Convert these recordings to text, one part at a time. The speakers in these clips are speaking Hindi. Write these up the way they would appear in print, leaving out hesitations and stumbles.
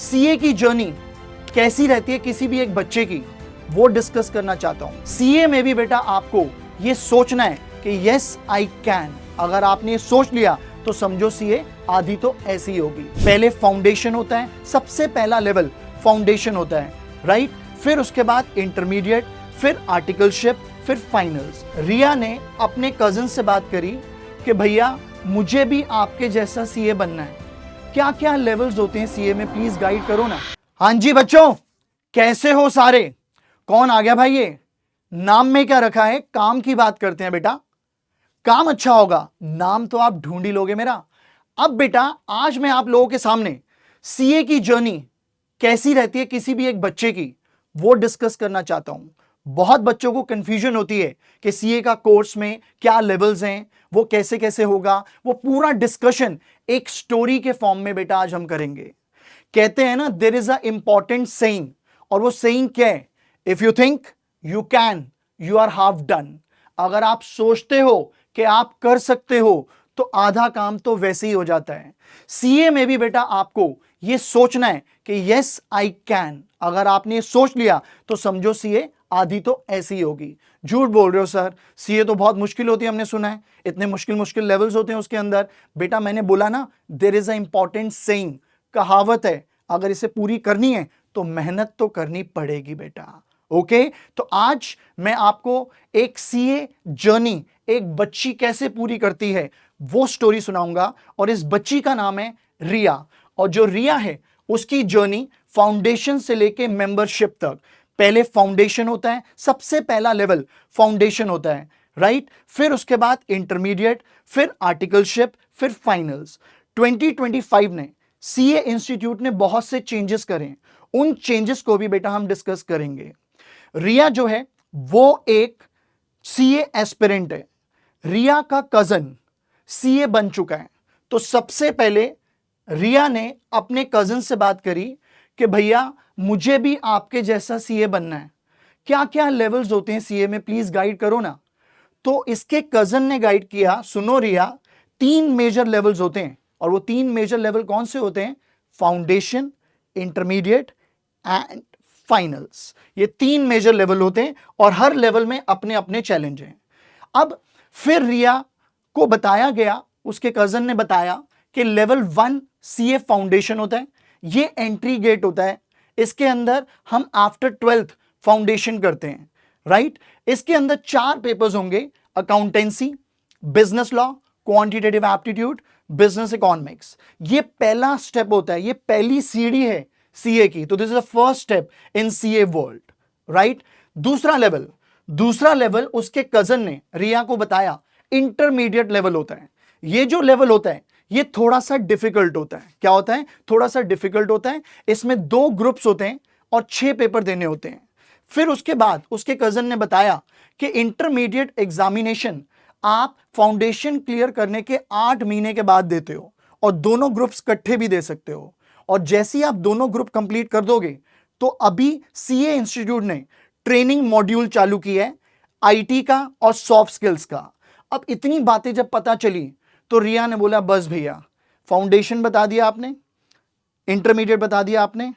सीए की जर्नी कैसी रहती है किसी भी एक बच्चे की, वो डिस्कस करना चाहता हूं। सीए में भी बेटा आपको ये सोचना है कि यस आई कैन। अगर आपने ये सोच लिया तो समझो सीए आधी तो ऐसी ही होगी। पहले फाउंडेशन होता है, सबसे पहला लेवल फाउंडेशन होता है, राइट। फिर उसके बाद इंटरमीडिएट, फिर आर्टिकलशिप, फिर फाइनल्स। रिया ने अपने कजिन से बात करी कि भैया मुझे भी आपके जैसा सीए बनना है, क्या क्या लेवल्स होते हैं सीए में, प्लीज गाइड करो ना। हाँ जी बच्चों, कैसे हो सारे? कौन आ गया भाई? ये नाम में क्या रखा है? काम की बात करते हैं बेटा, काम अच्छा होगा, नाम तो आप ढूंढ ही लोगे मेरा। अब बेटा आज मैं आप लोगों के सामने सीए की जर्नी कैसी रहती है किसी भी एक बच्चे की, वो डिस्कस करना चाहता हूं। बहुत बच्चों को कंफ्यूजन होती है कि सीए का कोर्स में क्या लेवल्स हैं, वो कैसे कैसे होगा। वो पूरा डिस्कशन एक स्टोरी के फॉर्म में बेटा आज हम करेंगे। कहते हैं ना, there is a important saying, और वो सेइंग क्या है? If you think you can, you are half done. अगर आप सोचते हो कि आप कर सकते हो तो आधा काम तो वैसे ही हो जाता है। सीए में भी बेटा आपको यह सोचना है कि यस आई कैन। अगर आपने ये सोच लिया तो समझो सीए आधी तो ऐसी ही होगी। झूठ बोल रहे हो सर, सीए तो बहुत मुश्किल होती है, हमने सुना है इतने मुश्किल मुश्किल लेवल्स होते हैं उसके अंदर। बेटा मैंने बोला ना, there is a important saying, कहावत है, अगर इसे पूरी करनी है तो मेहनत तो करनी पड़ेगी बेटा। ओके तो आज मैं आपको एक सीए जर्नी एक बच्ची कैसे पूरी करती है वो स्टोरी सुनाऊंगा, और इस बच्ची का नाम है रिया। और जो रिया है उसकी जर्नी फाउंडेशन से लेके मेंबरशिप तक। पहले फाउंडेशन होता है, सबसे पहला लेवल फाउंडेशन होता है, राइट। फिर उसके बाद इंटरमीडिएट, फिर आर्टिकलशिप, फिर फाइनल्स। 2025 ने सीए इंस्टीट्यूट ने बहुत से चेंजेस करे, उन चेंजेस को भी बेटा हम डिस्कस करेंगे। रिया जो है वो एक सीए एस्पिरेंट है। रिया का कजन सीए बन चुका है। तो सबसे पहले रिया ने अपने कजन से बात करी कि भैया मुझे भी आपके जैसा सीए बनना है, क्या क्या लेवल्स होते हैं सीए में, प्लीज गाइड करो ना। तो इसके कजन ने गाइड किया, सुनो रिया, 3 मेजर लेवल्स होते हैं। और वो 3 मेजर लेवल कौन से होते हैं? Foundation, intermediate and finals. ये 3 मेजर लेवल होते हैं और हर लेवल में अपने अपने चैलेंज हैं। अब फिर रिया को बताया गया, उसके कजन ने बताया कि लेवल 1 सीए फाउंडेशन होता है, ये एंट्री गेट होता है। इसके अंदर हम आफ्टर 12th फाउंडेशन करते हैं, राइट। इसके अंदर 4 पेपर्स होंगे, accountancy, business law, quantitative aptitude, business economics. ये पहला स्टेप होता है, ये पहली सीढ़ी है सीए की। तो this is the first step in CA world, right. दूसरा लेवल उसके कजन ने रिया को बताया, इंटरमीडिएट लेवल होता है। ये जो लेवल होता है ये थोड़ा सा डिफिकल्ट होता है। क्या होता है? थोड़ा सा डिफिकल्ट होता है। इसमें 2 ग्रुप्स होते हैं और 6 पेपर देने होते हैं। फिर उसके बाद उसके कजन ने बताया कि इंटरमीडिएट एग्जामिनेशन आप फाउंडेशन क्लियर करने के 8 महीने के बाद देते हो, और दोनों ग्रुप्स इकट्ठे भी दे सकते हो। और जैसे ही आप दोनों ग्रुप कंप्लीट कर दोगे तो अभी सीए इंस्टीट्यूट ने ट्रेनिंग मॉड्यूल चालू किया है, आईटी का और सॉफ्ट स्किल्स का। अब इतनी बातें जब पता चली तो रिया ने बोला, बस भैया, फाउंडेशन बता दिया आपने, इंटरमीडिएट बता दिया आपने,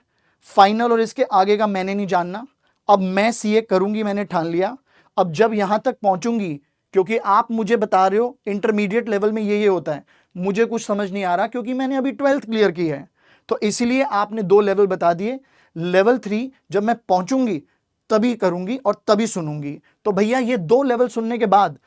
फाइनल और इसके आगे का मैंने नहीं जानना। अब मैं सीए करूंगी, मैंने ठान लिया। अब जब यहां तक पहुंचूंगी, क्योंकि आप मुझे बता रहे हो इंटरमीडिएट लेवल में ये होता है, मुझे कुछ समझ नहीं आ रहा क्योंकि मैंने अभी 12th क्लियर की है। तो इसीलिए आपने 2 लेवल बता दिए। लेवल 3 जब मैं पहुंचूंगी तभी करूंगी और तभी सुनूंगी। तो भैया ये 2 लेवल सुनने के बाद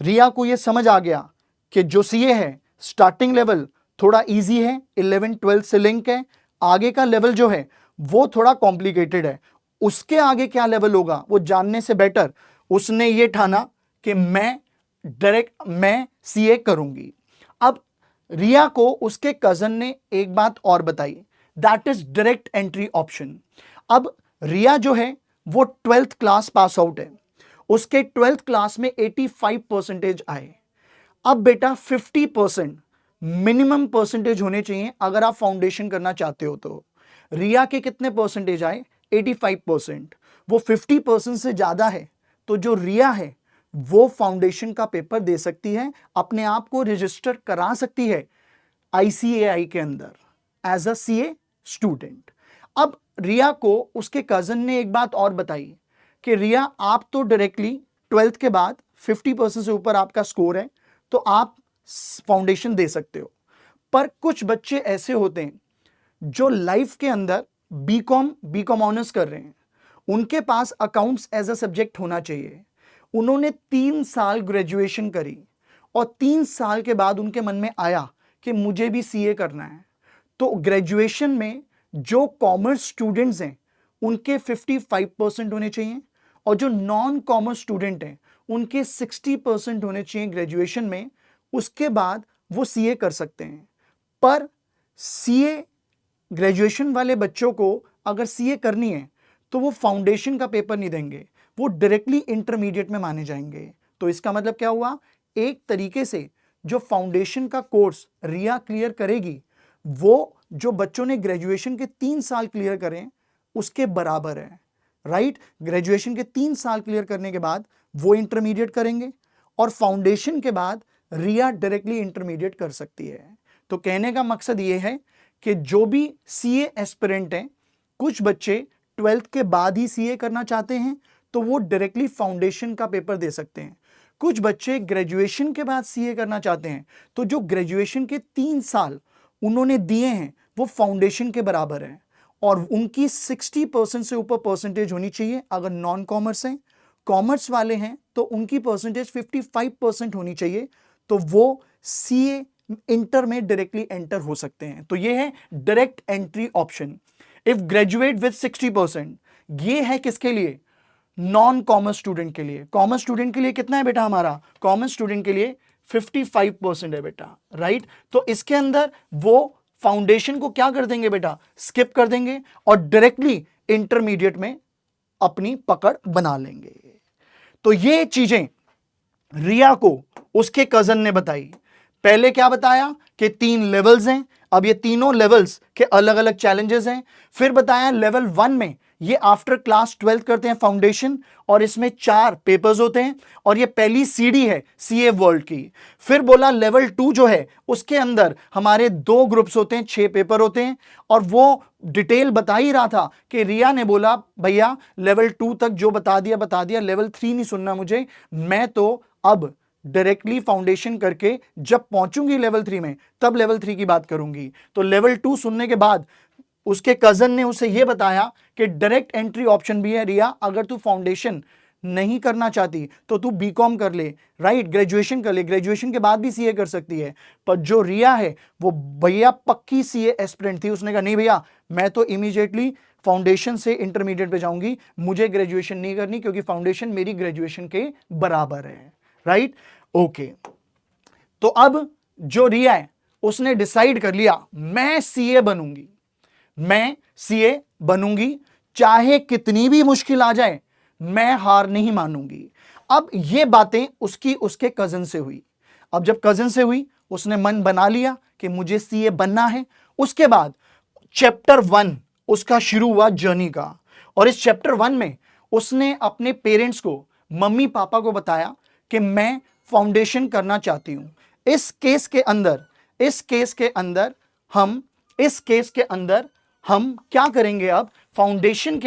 रिया को ये समझ आ गया कि जो सीए है स्टार्टिंग लेवल थोड़ा इजी है, 11-12 से लिंक है। आगे का लेवल जो है वो थोड़ा कॉम्प्लिकेटेड है। उसके आगे क्या लेवल होगा वो जानने से बेटर उसने ये ठाना कि मैं सीए करूंगी। अब रिया को उसके कजन ने एक बात और बताई, that is direct entry option. अब रिया जो है वो 12th क्लास पास आउट है, उसके 12th क्लास में 85% आए। अब बेटा 50% मिनिमम परसेंटेज होने चाहिए अगर आप फाउंडेशन करना चाहते हो। तो रिया के कितने परसेंटेज आए? 85%। वो 50% से ज्यादा है, तो जो रिया है वो फाउंडेशन का पेपर दे सकती है, अपने आप को रजिस्टर करा सकती है आईसीएआई के अंदर एज अ सीए स्टूडेंट। अब रिया को उसके कजन ने एक बात और बताई कि रिया, आप तो डायरेक्टली 12th के बाद 50% से ऊपर आपका स्कोर है तो आप फाउंडेशन दे सकते हो, पर कुछ बच्चे ऐसे होते हैं जो लाइफ के अंदर बीकॉम ऑनर्स कर रहे हैं, उनके पास अकाउंट्स एज अ सब्जेक्ट होना चाहिए। उन्होंने 3 साल ग्रेजुएशन करी और 3 साल के बाद उनके मन में आया कि मुझे भी सीए करना है। तो ग्रेजुएशन में जो कॉमर्स स्टूडेंट्स हैं उनके 55% होने चाहिए और जो नॉन कॉमर्स स्टूडेंट हैं उनके 60% होने चाहिए ग्रेजुएशन में। उसके बाद वो सीए कर सकते हैं। पर सीए ग्रेजुएशन वाले बच्चों को अगर सीए करनी है तो वो फाउंडेशन का पेपर नहीं देंगे, वो डायरेक्टली इंटरमीडिएट में माने जाएंगे। तो इसका मतलब क्या हुआ, एक तरीके से जो फाउंडेशन का कोर्स रिया क्लियर करेगी वो जो बच्चों ने ग्रेजुएशन के 3 साल क्लियर करें उसके बराबर है। राइट, ग्रेजुएशन के 3 साल क्लियर करने के बाद वो इंटरमीडिएट करेंगे और फाउंडेशन के बाद रिया डायरेक्टली इंटरमीडिएट कर सकती है। तो कहने का मकसद ये है कि जो भी सीए एस्पिरेंट हैं, कुछ बच्चे 12th के बाद ही सीए करना चाहते हैं तो वो डायरेक्टली फाउंडेशन का पेपर दे सकते हैं। कुछ बच्चे ग्रेजुएशन के बाद सीए करना चाहते हैं तो जो ग्रेजुएशन के 3 साल उन्होंने दिए हैं वो फाउंडेशन के बराबर है और उनकी 60% से ऊपर परसेंटेज होनी चाहिए। अगर नॉन कॉमर्स हैं, कॉमर्स वाले हैं तो उनकी परसेंटेज 55% होनी चाहिए, तो वो सीए इंटर में डायरेक्टली एंटर हो सकते हैं। तो ये है direct entry option if graduate with 60%। ये है किसके लिए, नॉन कॉमर्स स्टूडेंट के लिए। कॉमर्स स्टूडेंट के लिए कितना है बेटा, हमारा कॉमर्स स्टूडेंट के लिए 55% है बेटा। राइट, तो इसके अंदर वो फाउंडेशन को क्या कर देंगे बेटा, स्किप कर देंगे और डायरेक्टली इंटरमीडिएट में अपनी पकड़ बना लेंगे। तो ये चीजें रिया को उसके कजन ने बताई। पहले क्या बताया कि 3 लेवल्स हैं, अब ये तीनों लेवल्स के अलग अलग चैलेंजेस हैं। फिर बताया लेवल 1 में ये आफ्टर क्लास 12th करते हैं फाउंडेशन और इसमें 4 पेपर्स होते हैं और ये पहली सीढ़ी है सीए वर्ल्ड की। फिर बोला लेवल 2 जो है उसके अंदर हमारे 2 ग्रुप्स होते हैं, 6 पेपर होते हैं और वो डिटेल बता ही रहा था कि रिया ने बोला भैया लेवल 2 तक जो बता दिया, लेवल 3 नहीं सुनना मुझे, मैं तो अब डायरेक्टली फाउंडेशन करके जब पहुंचूंगी लेवल 3 में तब लेवल 3 की बात करूंगी। तो लेवल 2 सुनने के बाद उसके कजन ने उसे यह बताया कि डायरेक्ट एंट्री ऑप्शन भी है रिया, अगर तू फाउंडेशन नहीं करना चाहती तो तू बीकॉम कर ले, राइट, ग्रेजुएशन कर ले, ग्रेजुएशन के बाद भी सीए कर सकती है। पर जो रिया है वो भैया पक्की सीए एस्पिरेंट थी, उसने कहा नहीं भैया मैं तो इमीडिएटली फाउंडेशन से इंटरमीडिएट पे जाऊंगी, मुझे ग्रेजुएशन नहीं करनी क्योंकि फाउंडेशन मेरी ग्रेजुएशन के बराबर है। Right, okay. तो अब जो रिया है उसने डिसाइड कर लिया मैं सीए बनूंगी, मैं सीए बनूंगी, चाहे कितनी भी मुश्किल आ जाए मैं हार नहीं मानूंगी। अब ये बातें उसके कजन से हुई। अब जब कजन से हुई उसने मन बना लिया कि मुझे सीए बनना है। उसके बाद चैप्टर 1 उसका शुरू हुआ जर्नी का और इस चैप्टर 1 में उसने अपने पेरेंट्स को, मम्मी पापा को बताया कि मैं फाउंडेशन करना चाहती हूं। इस केस के अंदर हम क्या करेंगे, अब फाउंडेशन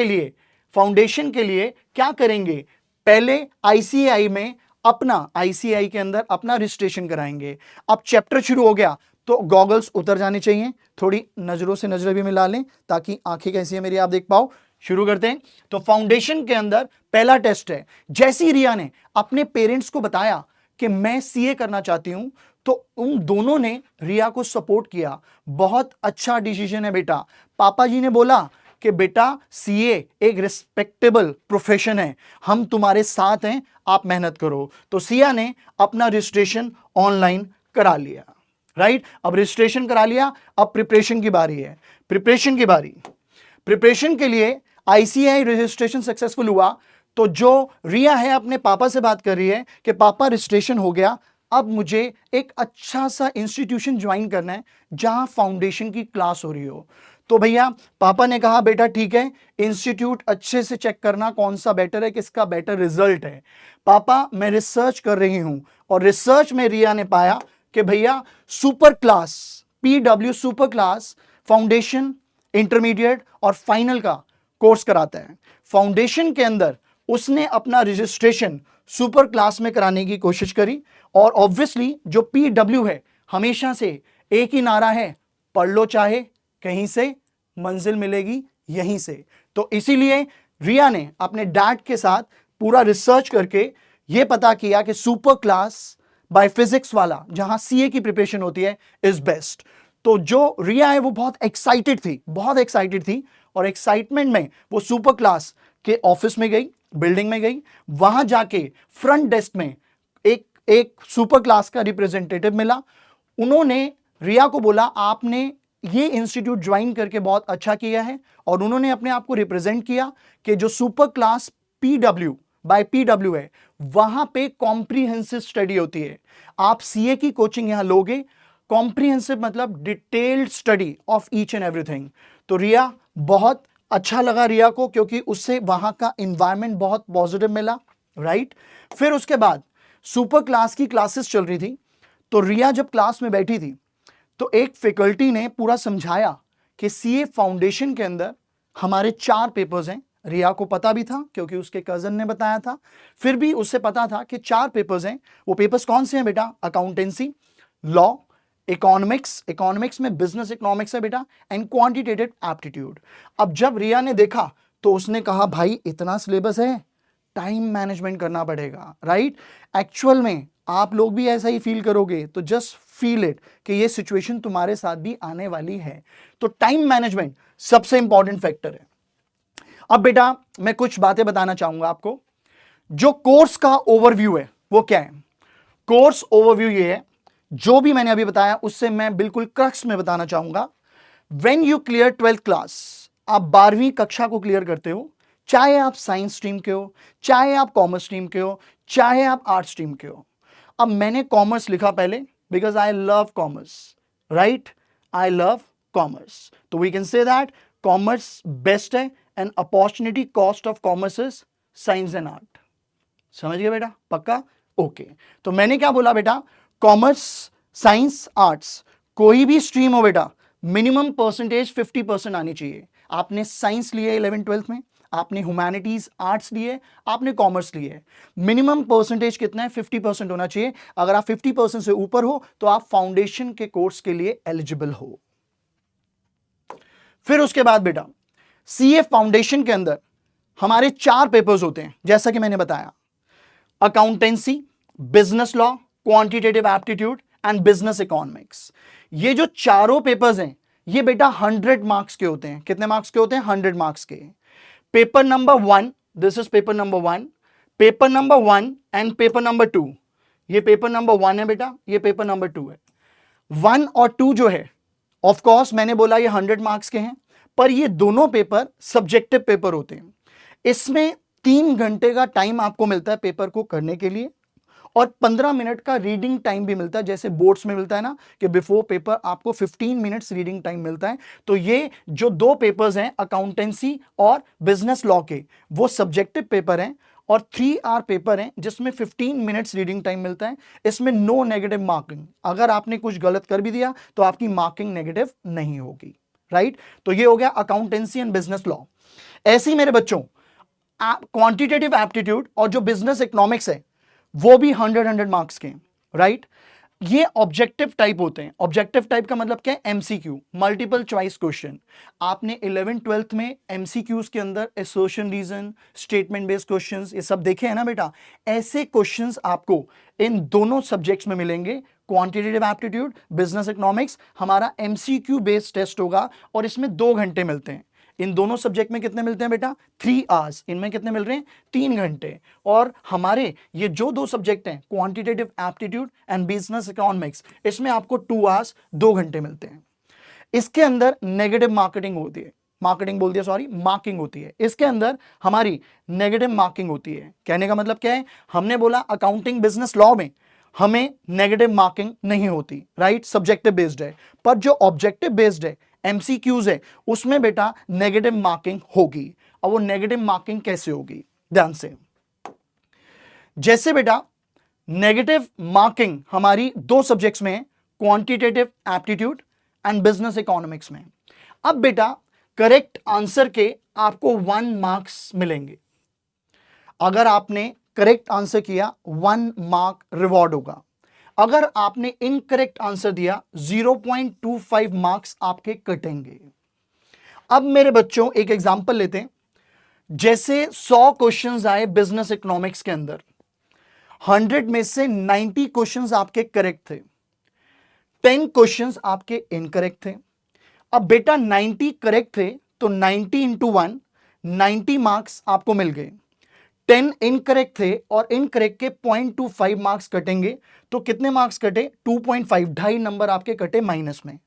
के लिए क्या करेंगे, पहले आईसीएआई में आईसीएआई के अंदर अपना रजिस्ट्रेशन कराएंगे। अब चैप्टर शुरू हो गया तो गॉगल्स उतर जाने चाहिए, थोड़ी नजरों से नजरें भी मिला लें ताकि आंखें कैसी है मेरी आप देख पाओ। शुरू करते हैं। तो फाउंडेशन के अंदर पहला टेस्ट है। जैसी रिया ने अपने पेरेंट्स को बताया कि मैं सीए करना चाहती हूं तो उन दोनों ने रिया को सपोर्ट किया। बहुत अच्छा डिसीजन है बेटा। पापा जी ने बोला कि बेटा सीए एक रिस्पेक्टेबल प्रोफेशन है, हम तुम्हारे साथ हैं, आप मेहनत करो। तो सिया ने अपना रजिस्ट्रेशन ऑनलाइन करा लिया। राइट, अब रजिस्ट्रेशन करा लिया, अब प्रिपरेशन की बारी है। प्रिपरेशन के लिए आईसीएआई रजिस्ट्रेशन सक्सेसफुल हुआ तो जो रिया है अपने पापा से बात कर रही है कि पापा रजिस्ट्रेशन हो गया, अब मुझे एक अच्छा सा इंस्टीट्यूशन ज्वाइन करना है जहां फाउंडेशन की क्लास हो रही हो। तो भैया पापा ने कहा बेटा ठीक है, इंस्टीट्यूट अच्छे से चेक करना कौन सा बेटर है, किसका बेटर रिजल्ट है। पापा मैं रिसर्च कर रही हूं और रिसर्च में रिया ने पाया कि भैया super class PW super class foundation intermediate और फाइनल का कोर्स कराता है। फाउंडेशन के अंदर उसने अपना रजिस्ट्रेशन सुपर क्लास में कराने की कोशिश करी, और ऑब्वियसली जो पीडब्ल्यू है हमेशा से एक ही नारा है, पढ़ लो चाहे कहीं से, मंजिल मिलेगी यहीं से। तो इसीलिए रिया ने अपने डैड के साथ पूरा रिसर्च करके यह पता किया कि सुपर क्लास बाय फिजिक्स वाला जहां सीए की प्रिपरेशन होती है इज बेस्ट। तो जो रिया है वो बहुत एक्साइटेड थी, और एक्साइटमेंट में वो सुपर क्लास के ऑफिस में गई, बिल्डिंग में गई। वहां जाके फ्रंट डेस्क में एक सुपर क्लास का रिप्रेजेंटेटिव मिला। उन्होंने रिया को बोला आपने ये इंस्टीट्यूट ज्वाइन करके बहुत अच्छा किया है, और उन्होंने अपने आप को रिप्रेजेंट किया कि जो super class PW by PW है वहां पे कॉम्प्रिहेंसिव स्टडी होती है। आप सीए की कोचिंग यहां लोगे, कॉम्प्रिहेंसिव मतलब detailed study of each and everything. तो रिया बहुत अच्छा लगा रिया को, क्योंकि उससे वहां का एनवायरनमेंट बहुत पॉजिटिव मिला, राइट। फिर उसके बाद सुपर क्लास की क्लासेस चल रही थी। तो रिया जब क्लास में बैठी थी तो एक फैकल्टी ने पूरा समझाया कि सीए फाउंडेशन के अंदर हमारे 4 पेपर्स हैं। रिया को पता भी था क्योंकि उसके कजन ने बताया था, फिर भी उसे पता था कि 4 पेपर्स हैं। वो पेपर्स कौन से हैं बेटा? अकाउंटेंसी, लॉ, इकोनॉमिक्स में बिजनेस इकोनॉमिक्स है बेटा, एंड क्वांटिटेटिव एप्टीट्यूड। अब जब रिया ने देखा तो उसने कहा भाई इतना सिलेबस है, टाइम मैनेजमेंट करना पड़ेगा, राइट। एक्चुअल में आप लोग भी ऐसा ही फील करोगे, तो जस्ट फील इट कि ये सिचुएशन तुम्हारे साथ भी आने वाली है। तो टाइम मैनेजमेंट सबसे इंपॉर्टेंट फैक्टर है। अब बेटा मैं कुछ बातें बताना चाहूंगा आपको। जो कोर्स का ओवरव्यू है वो क्या है? कोर्स ओवरव्यू ये है, जो भी मैंने अभी बताया उससे मैं बिल्कुल क्रक्स में बताना चाहूंगा। When you clear 12th class, आप 12वीं कक्षा को क्लियर करते हो, चाहे आप साइंस स्ट्रीम के हो, चाहे आप कॉमर्स स्ट्रीम के हो, चाहे आप आर्ट्स स्ट्रीम के हो। अब मैंने कॉमर्स लिखा पहले because I love commerce, right, I love commerce. तो we can say that commerce best है, and opportunity cost of commerce is science and art. समझ गए बेटा? पक्का? ओके। तो मैंने क्या बोला बेटा? कॉमर्स, साइंस, आर्ट्स, कोई भी स्ट्रीम हो बेटा, मिनिमम परसेंटेज 50% आनी चाहिए। आपने साइंस लिए 11th-12th में, आपने ह्यूमैनिटीज आर्ट्स लिए, आपने कॉमर्स लिए, मिनिमम परसेंटेज कितना है? 50% होना चाहिए। अगर आप 50% से ऊपर हो तो आप फाउंडेशन के कोर्स के लिए एलिजिबल हो। फिर उसके बाद बेटा सीए फाउंडेशन के अंदर हमारे 4 पेपर्स होते हैं, जैसा कि मैंने बताया, accountancy, business law, quantitative aptitude and business economics. ये जो चारों पेपर्स हैं ये बेटा 100 मार्क्स के होते हैं। कितने मार्क्स के होते हैं? 100 मार्क्स के। Paper number 1, this is paper number 1, paper number 1 and paper number 2। ये पेपर नंबर 1 है बेटा, ये पेपर नंबर 2 है। 1 और 2 जो है, ऑफ कोर्स मैंने बोला ये 100 मार्क्स के हैं, पर ये दोनों पेपर सब्जेक्टिव पेपर होते हैं। इसमें 3 घंटे का टाइम आपको मिलता है पेपर को करने के लिए, और 15 मिनट का रीडिंग टाइम भी मिलता है, जैसे बोर्ड्स में मिलता है ना कि बिफोर पेपर आपको 15 मिनट्स रीडिंग टाइम मिलता है। तो ये जो 2 पेपर्स हैं अकाउंटेंसी और बिजनेस लॉ के, वो सब्जेक्टिव पेपर हैं, और 3 आवर पेपर हैं जिसमें 15 मिनट्स रीडिंग टाइम मिलता है। इसमें नो नेगेटिव मार्किंग, अगर आपने कुछ गलत कर भी दिया तो आपकी मार्किंग नेगेटिव नहीं होगी, राइट। तो ये हो गया अकाउंटेंसी एंड बिजनेस लॉ। ऐसे ही मेरे बच्चों क्वांटिटेटिव एप्टीट्यूड और जो बिजनेस इकोनॉमिक्स है वो भी 100 मार्क्स के, राइट। ये ऑब्जेक्टिव टाइप होते हैं। ऑब्जेक्टिव टाइप का मतलब क्या है? MCQ, multiple choice question. आपने 11th-12th में एमसीक्यूज के अंदर association reason, statement based questions ये सब देखे हैं ना बेटा। ऐसे क्वेश्चंस आपको इन दोनों सब्जेक्ट्स में मिलेंगे। क्वांटिटेटिव एप्टीट्यूड, बिजनेस इकोनॉमिक्स हमारा एमसीक्यू बेस्ड टेस्ट होगा, और इसमें 2 घंटे मिलते हैं। इन दोनों सब्जेक्ट में कितने मिलते हैं बेटा? 3 आवर्स। इनमें कितने मिल रहे हैं? 3 घंटे। और हमारे ये जो 2 सब्जेक्ट हैं quantitative aptitude and business economics, इसमें आपको 2 आवर्स 2 घंटे मिलते हैं। इसके अंदर नेगेटिव मार्किंग होती है, मार्किंग होती है। इसके अंदर हमारी नेगेटिव मार्किंग होती है। कहने का मतलब क्या है? हमने बोला अकाउंटिंग बिजनेस लॉ में हमें नेगेटिव मार्किंग नहीं होती, राइट, सब्जेक्टिव बेस्ड है। पर जो ऑब्जेक्टिव बेस्ड है, एमसीक्यूज है, उसमें बेटा नेगेटिव मार्किंग होगी। और वो नेगेटिव मार्किंग कैसे होगी? ध्यान से, जैसे बेटा नेगेटिव मार्किंग हमारी 2 सब्जेक्ट्स में, quantitative aptitude and business economics में। अब बेटा करेक्ट आंसर के आपको 1 मार्क्स मिलेंगे। अगर आपने करेक्ट आंसर किया 1 मार्क रिवॉर्ड होगा। अगर आपने इनकरेक्ट आंसर दिया 0.25 मार्क्स आपके कटेंगे। अब मेरे बच्चों एक एग्जांपल लेते हैं। जैसे 100 क्वेश्चंस आए बिजनेस इकोनॉमिक्स के अंदर, 100 में से 90 क्वेश्चंस आपके करेक्ट थे, 10 क्वेश्चंस आपके इनकरेक्ट थे। अब बेटा 90 करेक्ट थे तो 90 इंटू 1, 90 मार्क्स आपको मिल गए। 10 इनकरेक्ट थे और इनकरेक्ट के 0.25 मार्क्स कटेंगे, तो कितने मार्क्स कटे? 2.5, 2.5 नंबर आपके कटे माइनस में।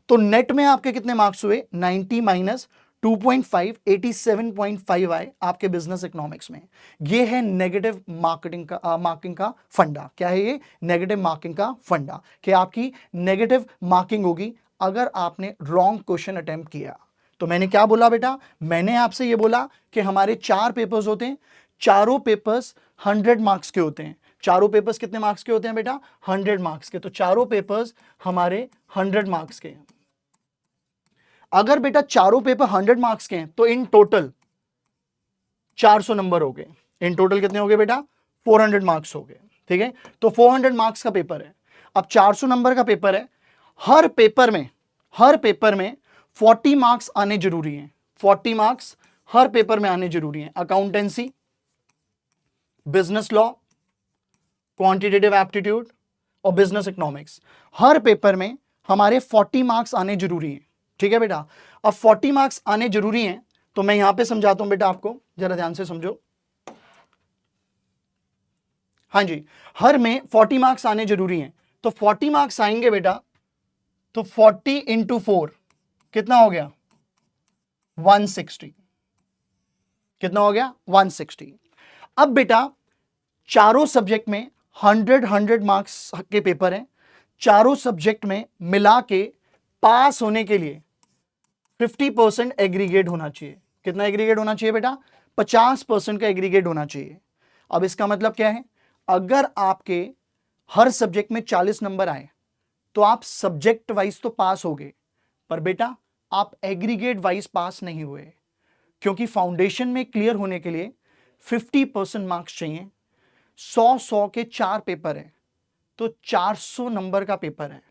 तो नेट में आपके कितने मार्क्स हुए? 90 माइनस 2.5, 87.5 आए आपके बिजनेस इकोनॉमिक्स में। ये है नेगेटिव मार्किंग का फंडा। क्या है ये? नेगेटिव मार्किंग का फंडा, कि आपकी नेगेटिव मार्किंग होगी अगर आपने रॉन्ग क्वेश्चन अटेम्प्ट किया। तो मैंने क्या बोला बेटा? मैंने आपसे ये बोला कि हमारे 4 पेपर्स होते हैं, चारों पेपर्स 100 मार्क्स के होते हैं। चारों पेपर्स कितने मार्क्स के होते हैं बेटा? 100 मार्क्स के। तो चारों पेपर्स हमारे 100 मार्क्स के हैं। अगर बेटा चारों पेपर 100 मार्क्स के हैं तो इन टोटल 400 नंबर हो गए। इन टोटल कितने हो गए बेटा? 400 मार्क्स हो गए। ठीक है, तो 400 मार्क्स का पेपर है। अब 400 नंबर का पेपर है। हर पेपर में 40 मार्क्स आने जरूरी हैं। 40 मार्क्स हर पेपर में आने जरूरी हैं। Accountancy, business law, quantitative aptitude और बिजनेस इकोनॉमिक्स, हर पेपर में हमारे 40 मार्क्स आने जरूरी हैं। ठीक है बेटा, अब 40 मार्क्स आने जरूरी हैं तो मैं यहां पे समझाता हूं बेटा, आपको जरा ध्यान से समझो। हाँ जी, हर में 40 मार्क्स आने जरूरी हैं, तो 40 मार्क्स आएंगे बेटा, तो 40 इंटू 4 कितना हो गया? 160। कितना हो गया? 160। अब बेटा चारों सब्जेक्ट में 100 मार्क्स के पेपर हैं। चारों सब्जेक्ट में मिला के पास होने के लिए 50% एग्रीगेट होना चाहिए। कितना एग्रीगेट होना चाहिए बेटा? 50% का एग्रीगेट होना चाहिए। अब इसका मतलब क्या है? अगर आपके हर सब्जेक्ट में 40 नंबर आए तो आप सब्जेक्ट वाइज तो पास हो गए, पर बेटा आप एग्रीगेट वाइज पास नहीं हुए, क्योंकि फाउंडेशन में क्लियर होने के लिए 50% मार्क्स चाहिए। 100 के 4 पेपर है तो 400 नंबर का पेपर है।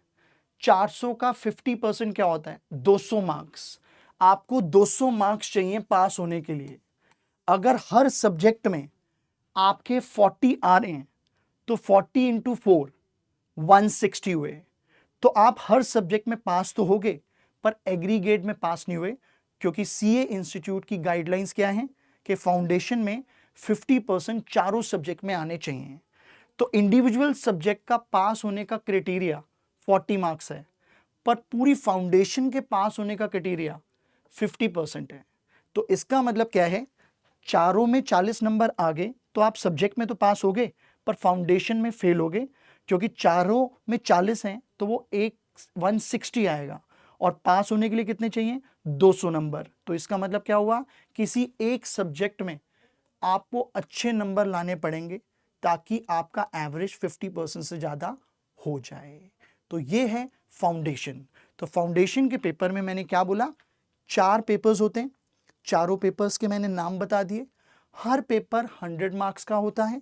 400 का 50% क्या होता है? 200 मार्क्स। आपको 200 मार्क्स चाहिए पास होने के लिए। अगर हर सब्जेक्ट में आपके 40 आ रहे हैं तो 40 इंटू 4 160 हुए। तो आप हर सब्जेक्ट में पास तो हो गए, पर एग्रीगेट में पास नहीं हुए, क्योंकि सीए इंस्टीट्यूट की गाइडलाइंस क्या है कि फाउंडेशन में 50% चारों सब्जेक्ट में आने चाहिए। तो इंडिविजुअल सब्जेक्ट का पास होने का क्राइटेरिया 40 मार्क्स है, पर पूरी फाउंडेशन के पास होने का क्राइटेरिया 50% है। तो इसका मतलब क्या है? चारों में 40 नंबर आ गए तो आप सब्जेक्ट में तो पास हो गए, पर फाउंडेशन में फेल हो गए, क्योंकि चारों में 40 हैं तो वो 160 आएगा, और पास होने के लिए कितने चाहिए? 200 नंबर। तो इसका मतलब क्या हुआ? किसी एक सब्जेक्ट में आपको अच्छे नंबर लाने पड़ेंगे ताकि आपका एवरेज 50% से ज्यादा हो जाए। तो ये है फाउंडेशन। तो फाउंडेशन के पेपर में मैंने क्या बोला? 4 पेपर्स होते हैं। चारों पेपर्स के मैंने नाम बता दिए। हर पेपर 100 मार्क्स का होता है।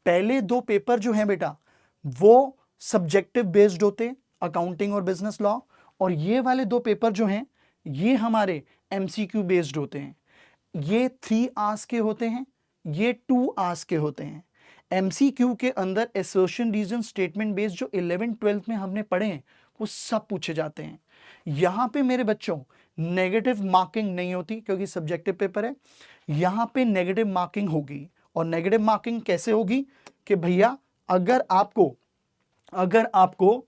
पहले 2 पेपर जो हैं बेटा वो सब्जेक्टिव बेस्ड होते हैं, अकाउंटिंग और बिजनेस लॉ, और ये वाले 2 पेपर जो हैं ये हमारे एमसीक्यू बेस्ड होते हैं। ये 3 आवर्स के होते हैं, ये 2 आवर्स के होते हैं। एमसीक्यू के अंदर एसर्शन, रीजन, स्टेटमेंट बेस्ड जो 11th 12th में हमने पढ़े हैं वो सब पूछे जाते हैं। यहां पे मेरे बच्चों नेगेटिव मार्किंग नहीं होती, क्योंकि सब्जेक्टिव पेपर है। यहां पे नेगेटिव मार्किंग होगी, और नेगेटिव मार्किंग कैसे होगी कि भैया अगर आपको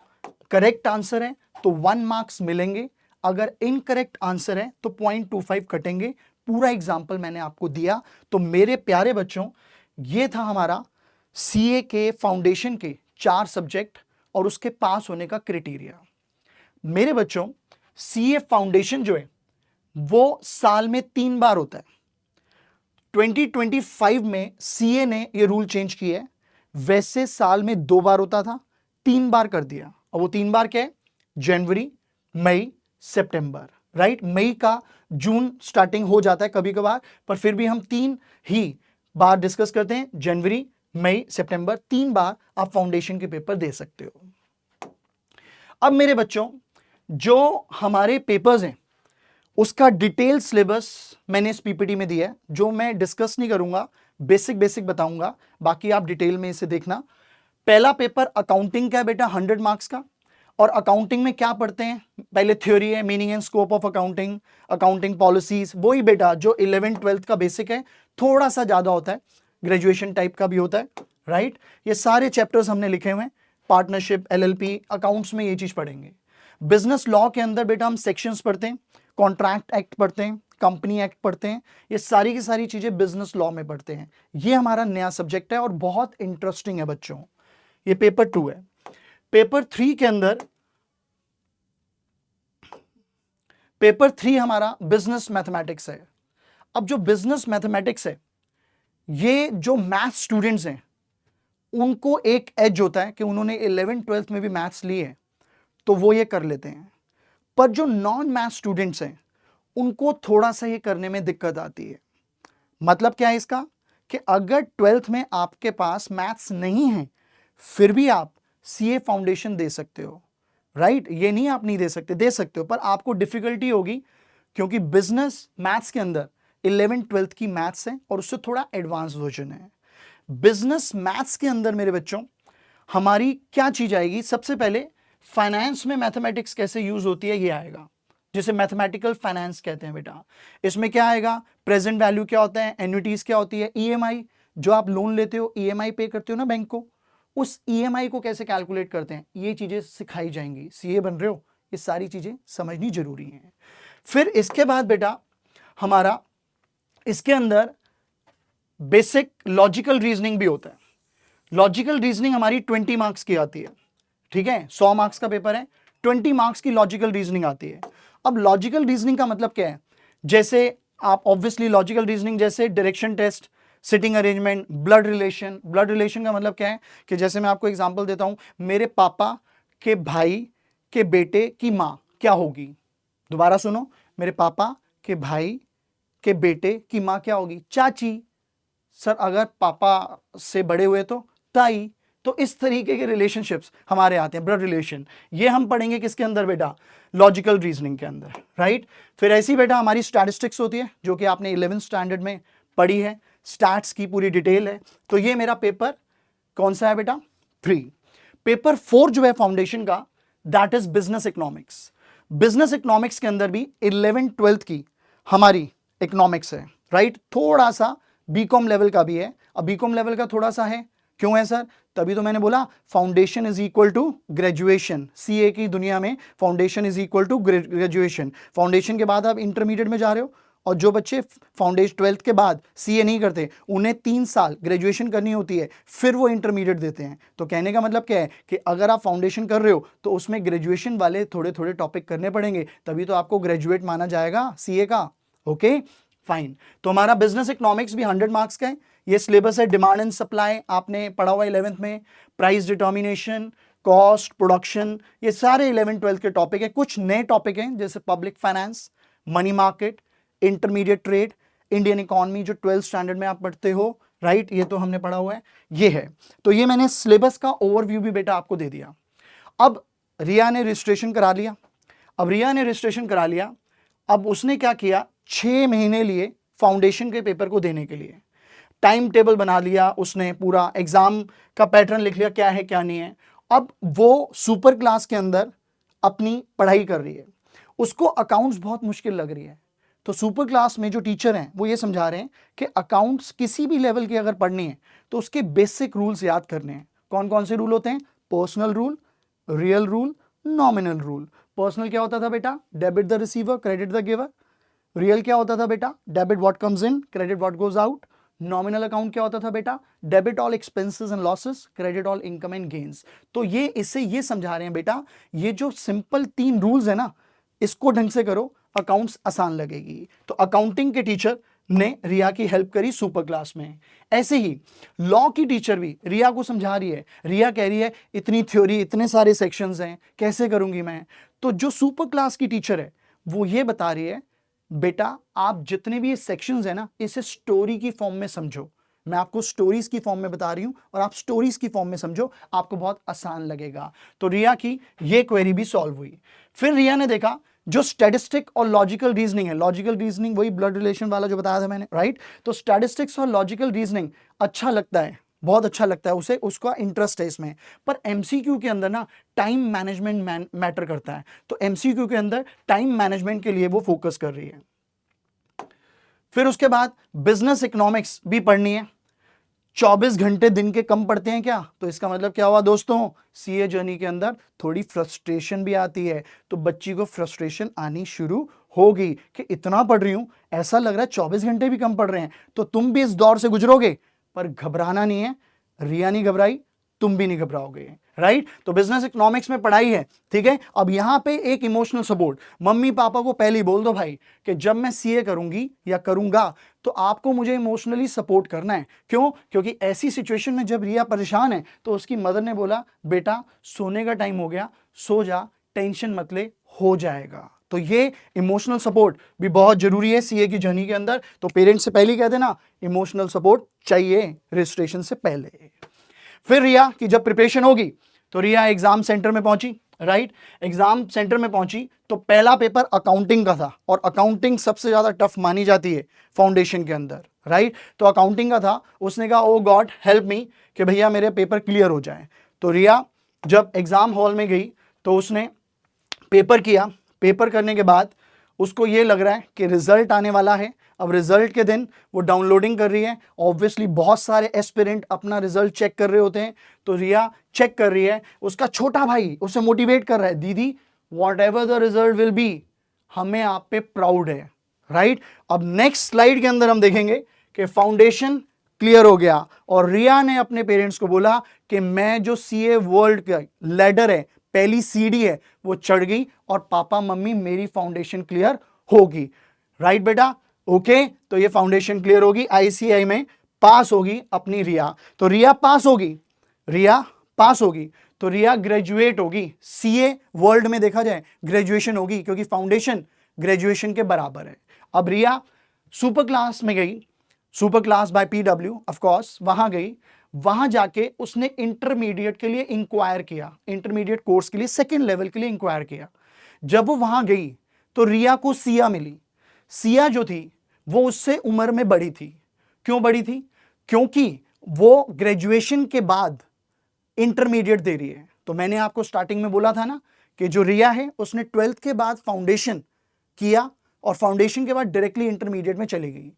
करेक्ट आंसर है तो 1 मार्क्स मिलेंगे, अगर इनकरेक्ट आंसर है तो 0.25 कटेंगे। पूरा एग्जाम्पल मैंने आपको दिया। तो मेरे प्यारे बच्चों, ये था हमारा सीए के फाउंडेशन के 4 सब्जेक्ट और उसके पास होने का क्राइटेरिया। मेरे बच्चों, सीए फाउंडेशन जो है वो साल में 3 बार होता है। 2025 में सीए ने ये रूल चेंज किया है। वैसे साल में 2 बार होता था, 3 बार कर दिया। और वो 3 बार क्या है? जनवरी, मई, सितंबर। राइट, मई का जून स्टार्टिंग हो जाता है कभी कभार, पर फिर भी हम 3 ही बार डिस्कस करते हैं, जनवरी, मई, सितंबर, 3 बार आप फाउंडेशन के पेपर दे सकते हो। अब मेरे बच्चों, जो हमारे पेपर्स हैं उसका डिटेल सिलेबस मैंने इस पीपीटी में दिया है, जो मैं डिस्कस नहीं करूंगा, बेसिक बताऊंगा, बाकी आप डिटेल में इसे देखना। पहला पेपर अकाउंटिंग का है बेटा, 100 मार्क्स का। और अकाउंटिंग में क्या पढ़ते हैं, पहले थ्योरी है, meaning and scope of accounting, accounting policies, वही बेटा जो 11th 12th का बेसिक है, थोड़ा सा ज्यादा होता है, ग्रेजुएशन टाइप का भी होता है, राइट। ये सारे चैप्टर्स हमने लिखे हुए हैं, पार्टनरशिप, एलएलपी, अकाउंट्स में ये चीज पढ़ेंगे। बिजनेस लॉ के अंदर बेटा हम सेक्शंस पढ़ते हैं, कॉन्ट्रैक्ट एक्ट पढ़ते हैं, कंपनी एक्ट पढ़ते हैं, ये सारी की सारी चीजें बिजनेस लॉ में पढ़ते हैं। ये हमारा नया सब्जेक्ट है और बहुत इंटरेस्टिंग है बच्चों। ये पेपर 2 है। पेपर 3 के अंदर, पेपर 3 हमारा बिजनेस मैथमेटिक्स है। अब जो बिजनेस मैथमेटिक्स है, ये जो मैथ स्टूडेंट्स हैं उनको एक एज होता है कि उन्होंने 11th 12th में भी मैथ्स लिए है, तो वो ये कर लेते हैं। पर जो नॉन मैथ स्टूडेंट्स हैं उनको थोड़ा सा ये करने में दिक्कत आती है। मतलब क्या है इसका, कि अगर 12th में आपके पास मैथ्स नहीं है फिर भी आप सीए फाउंडेशन दे सकते हो, राइट। ये नहीं आप नहीं दे सकते, दे सकते हो, पर आपको डिफिकल्टी होगी, क्योंकि बिजनेस मैथ्स के अंदर 11th 12th की मैथ्स है और उससे थोड़ा एडवांस वर्जन है। बिजनेस मैथ्स के अंदर मेरे बच्चों हमारी क्या चीज आएगी, सबसे पहले फाइनेंस में मैथमेटिक्स कैसे यूज होती है ये आएगा, जिसे मैथमेटिकल फाइनेंस कहते हैं बेटा। इसमें क्या आएगा, प्रेजेंट वैल्यू क्या होता है, एन्युटीज क्या होती है, ईएमआई, जो आप लोन लेते हो, ईएमआई पे करते हो ना बैंक को, उस ईएमआई को कैसे कैलकुलेट करते हैं, ये चीजें सिखाई जाएंगी। सीए बन रहे हो, ये सारी चीजें समझनी जरूरी हैं। फिर इसके बाद बेटा हमारा इसके अंदर बेसिक लॉजिकल रीजनिंग भी होता है। लॉजिकल रीजनिंग हमारी 20 मार्क्स की आती है, ठीक है। 100 मार्क्स का पेपर है, 20 मार्क्स की लॉजिकल रीजनिंग आती है। अब लॉजिकल रीजनिंग का मतलब क्या है, जैसे आप ऑब्वियसली लॉजिकल रीजनिंग जैसे direction test, sitting arrangement, blood relation. Blood relation का मतलब क्या है, कि जैसे मैं आपको एग्जांपल देता हूं, मेरे पापा के भाई के बेटे की मां क्या होगी, दोबारा सुनो, मेरे पापा के भाई के बेटे की मां क्या होगी, चाची। सर अगर पापा से बड़े हुए तो ताई। तो इस तरीके के रिलेशनशिप्स हमारे आते हैं, ब्लड रिलेशन। ये हम पढ़ेंगे किसके अंदर बेटा, लॉजिकल रीजनिंग के अंदर, राइट। फिर ऐसी बेटा हमारी स्टैटिस्टिक्स होती है, जो कि आपने 11th स्टैंडर्ड में पढ़ी है, स्टैट्स की पूरी डिटेल है। तो ये मेरा पेपर कौन सा है बेटा, 3। पेपर 4 जो है फाउंडेशन का, that is business economics. Business economics के अंदर भी 11th 12th की हमारी इकोनॉमिक्स है, राइट। थोड़ा सा बीकॉम लेवल का भी है। अब बीकॉम लेवल का थोड़ा सा है, क्यों है सर, तभी तो मैंने बोला foundation is equal to graduation. CA की दुनिया में foundation is equal to graduation. Foundation के बाद आप इंटरमीडिएट में जा रहे हो, और जो बच्चे फाउंडेशन 12th के बाद सीए नहीं करते उन्हें 3 साल ग्रेजुएशन करनी होती है, फिर वो इंटरमीडिएट देते हैं। तो कहने का मतलब क्या है, कि अगर आप फाउंडेशन कर रहे हो तो उसमें ग्रेजुएशन वाले थोड़े थोड़े टॉपिक करने पड़ेंगे, तभी तो आपको ग्रेजुएट माना जाएगा सीए का। Okay fine. तो हमारा बिजनेस इकोनॉमिक्स भी 100 मार्क्स का है। ये सिलेबस है, डिमांड एंड सप्लाई आपने पढ़ा हुआ 11th में, प्राइस डिटर्मिनेशन, कॉस्ट, प्रोडक्शन, ये सारे 11th 12th के टॉपिक है। कुछ नए टॉपिक हैं जैसे public finance, money market, intermediate trade, Indian economy, जो 12th स्टैंडर्ड में आप पढ़ते हो, राइट। ये तो हमने पढ़ा हुआ है, ये है। तो ये मैंने सिलेबस का ओवरव्यू भी बेटा आपको दे दिया। अब रिया ने रजिस्ट्रेशन करा लिया। अब रिया ने रजिस्ट्रेशन करा लिया, अब उसने क्या किया, 6 महीने लिए फाउंडेशन के पेपर को देने के लिए। टाइम टेबल बना लिया उसने, पूरा एग्जाम का पैटर्न लिख लिया, क्या है क्या नहीं है। अब वो सुपर क्लास के अंदर अपनी पढ़ाई कर रही है, उसको अकाउंट्स बहुत मुश्किल लग रही है। तो सुपर क्लास में जो टीचर हैं वो ये समझा रहे हैं कि अकाउंट्स किसी भी लेवल की अगर पढ़नी है तो उसके बेसिक रूल्स याद करने हैं। कौन कौन से रूल होते हैं, personal rule, real rule, nominal rule. Personal क्या होता था बेटा, debit the receiver, credit the giver. Real क्या होता था बेटा, debit what comes in, credit what goes out. Nominal account क्या होता था बेटा, debit all expenses and losses, credit all income and gains. तो ये इससे ये समझा रहे हैं बेटा, ये जो सिंपल 3 रूल्स है ना, इसको ढंग से करो, अकाउंट्स आसान लगेगी। तो अकाउंटिंग के टीचर ने रिया की हेल्प करी सुपर क्लास में। ऐसे ही लॉ की टीचर भी रिया को समझा रही है। रिया कह रही है इतनी थ्योरी, इतने सारे सेक्शंस हैं, कैसे करूंगी मैं। तो जो सुपर क्लास की टीचर है वो ये बता रही है, बेटा आप जितने भी ये सेक्शंस है ना, इसे स्टोरी की फॉर्म में समझो। मैं आपको स्टोरीज की फॉर्म में बता रही हूं और आप स्टोरीज की फॉर्म में समझो, आपको बहुत आसान लगेगा। तो रिया की ये क्वेरी भी सॉल्व हुई। फिर रिया ने देखा जो स्टैटिस्टिक और लॉजिकल रीजनिंग है, लॉजिकल रीजनिंग वही ब्लड रिलेशन वाला जो बताया था मैंने, राइट। तो स्टैटिस्टिक्स और लॉजिकल रीजनिंग अच्छा लगता है, बहुत अच्छा लगता है उसे, उसका इंटरेस्ट है इसमें। पर एमसीक्यू के अंदर ना टाइम मैनेजमेंट मैटर करता है, तो एमसीक्यू के अंदर टाइम मैनेजमेंट के लिए वो फोकस कर रही है। फिर उसके बाद बिजनेस इकोनॉमिक्स भी पढ़नी है। 24 घंटे दिन के कम पड़ते हैं क्या? तो इसका मतलब क्या हुआ दोस्तों, सीए जर्नी के अंदर थोड़ी फ्रस्ट्रेशन भी आती है। तो बच्ची को फ्रस्ट्रेशन आनी शुरू होगी कि इतना पढ़ रही हूं, ऐसा लग रहा है 24 घंटे भी कम पढ़ रहे हैं। तो तुम भी इस दौर से गुजरोगे, पर घबराना नहीं है। रिया नहीं घबराई, तुम भी नहीं घबराओगे, राइट। तो बिजनेस इकोनॉमिक्स में पढ़ाई है, ठीक है। अब यहां पे एक इमोशनल सपोर्ट, मम्मी पापा को पहले ही बोल दो भाई कि जब मैं सीए करूंगी या करूंगा तो आपको मुझे इमोशनली सपोर्ट करना है। क्यों? क्योंकि ऐसी सिचुएशन में जब रिया परेशान है तो उसकी मदर ने बोला बेटा सोने का टाइम हो गया, सो जा, टेंशन मत ले, हो जाएगा। तो ये इमोशनल सपोर्ट भी बहुत जरूरी है सीए की जर्नी के अंदर। तो पेरेंट्स से पहले ही कह देना इमोशनल सपोर्ट चाहिए रजिस्ट्रेशन से पहले। फिर रिया की जब प्रिपरेशन होगी तो रिया एग्जाम सेंटर में पहुंची, राइट। एग्जाम सेंटर में पहुंची तो पहला पेपर अकाउंटिंग का था, और अकाउंटिंग सबसे ज्यादा टफ मानी जाती है फाउंडेशन के अंदर, राइट। तो अकाउंटिंग का था, उसने कहा ओ गॉड हेल्प मी कि भैया मेरे पेपर क्लियर हो जाए। तो रिया जब एग्जाम हॉल में गई तो उसने पेपर किया। पेपर करने के बाद उसको ये लग रहा है कि रिजल्ट आने वाला है। अब रिजल्ट के दिन वो डाउनलोडिंग कर रही है, ऑब्वियसली बहुत सारे एस्पिरेंट अपना रिजल्ट चेक कर रहे होते हैं। तो रिया चेक कर रही है, उसका छोटा भाई उसे मोटिवेट कर रहा है, दीदी what ever the result will be, हमें आप पे प्राउड है, राइट। अब नेक्स्ट स्लाइड के अंदर हम देखेंगे कि फाउंडेशन क्लियर हो गया और रिया ने अपने पेरेंट्स को बोला कि मैं जो सीए वर्ल्ड का लैडर है, पहली सीढ़ी है, वो चढ़ गई और पापा मम्मी मेरी फाउंडेशन क्लियर होगी, राइट बेटा। ओके, तो ये फाउंडेशन क्लियर होगी, आईसीआई में पास होगी अपनी रिया। तो रिया पास होगी, रिया पास होगी, तो रिया ग्रेजुएट होगी। सीए वर्ल्ड में देखा जाए ग्रेजुएशन होगी, क्योंकि फाउंडेशन ग्रेजुएशन के बराबर है। अब रिया सुपर क्लास में गई, super class by PW of course, वहां गई। वहां जाके उसने इंटरमीडिएट के लिए इंक्वायर किया, इंटरमीडिएट कोर्स के लिए सेकंड लेवल के लिए इंक्वायर किया। जब वो वहां गई तो रिया को सिया मिली। सिया जो थी वो उससे उम्र में बड़ी थी। क्यों बड़ी थी? क्योंकि वो ग्रेजुएशन के बाद इंटरमीडिएट दे रही है। तो मैंने आपको स्टार्टिंग में बोला था ना कि जो रिया है उसने 12th के बाद फाउंडेशन किया और फाउंडेशन के बाद डायरेक्टली इंटरमीडिएट में चली गई।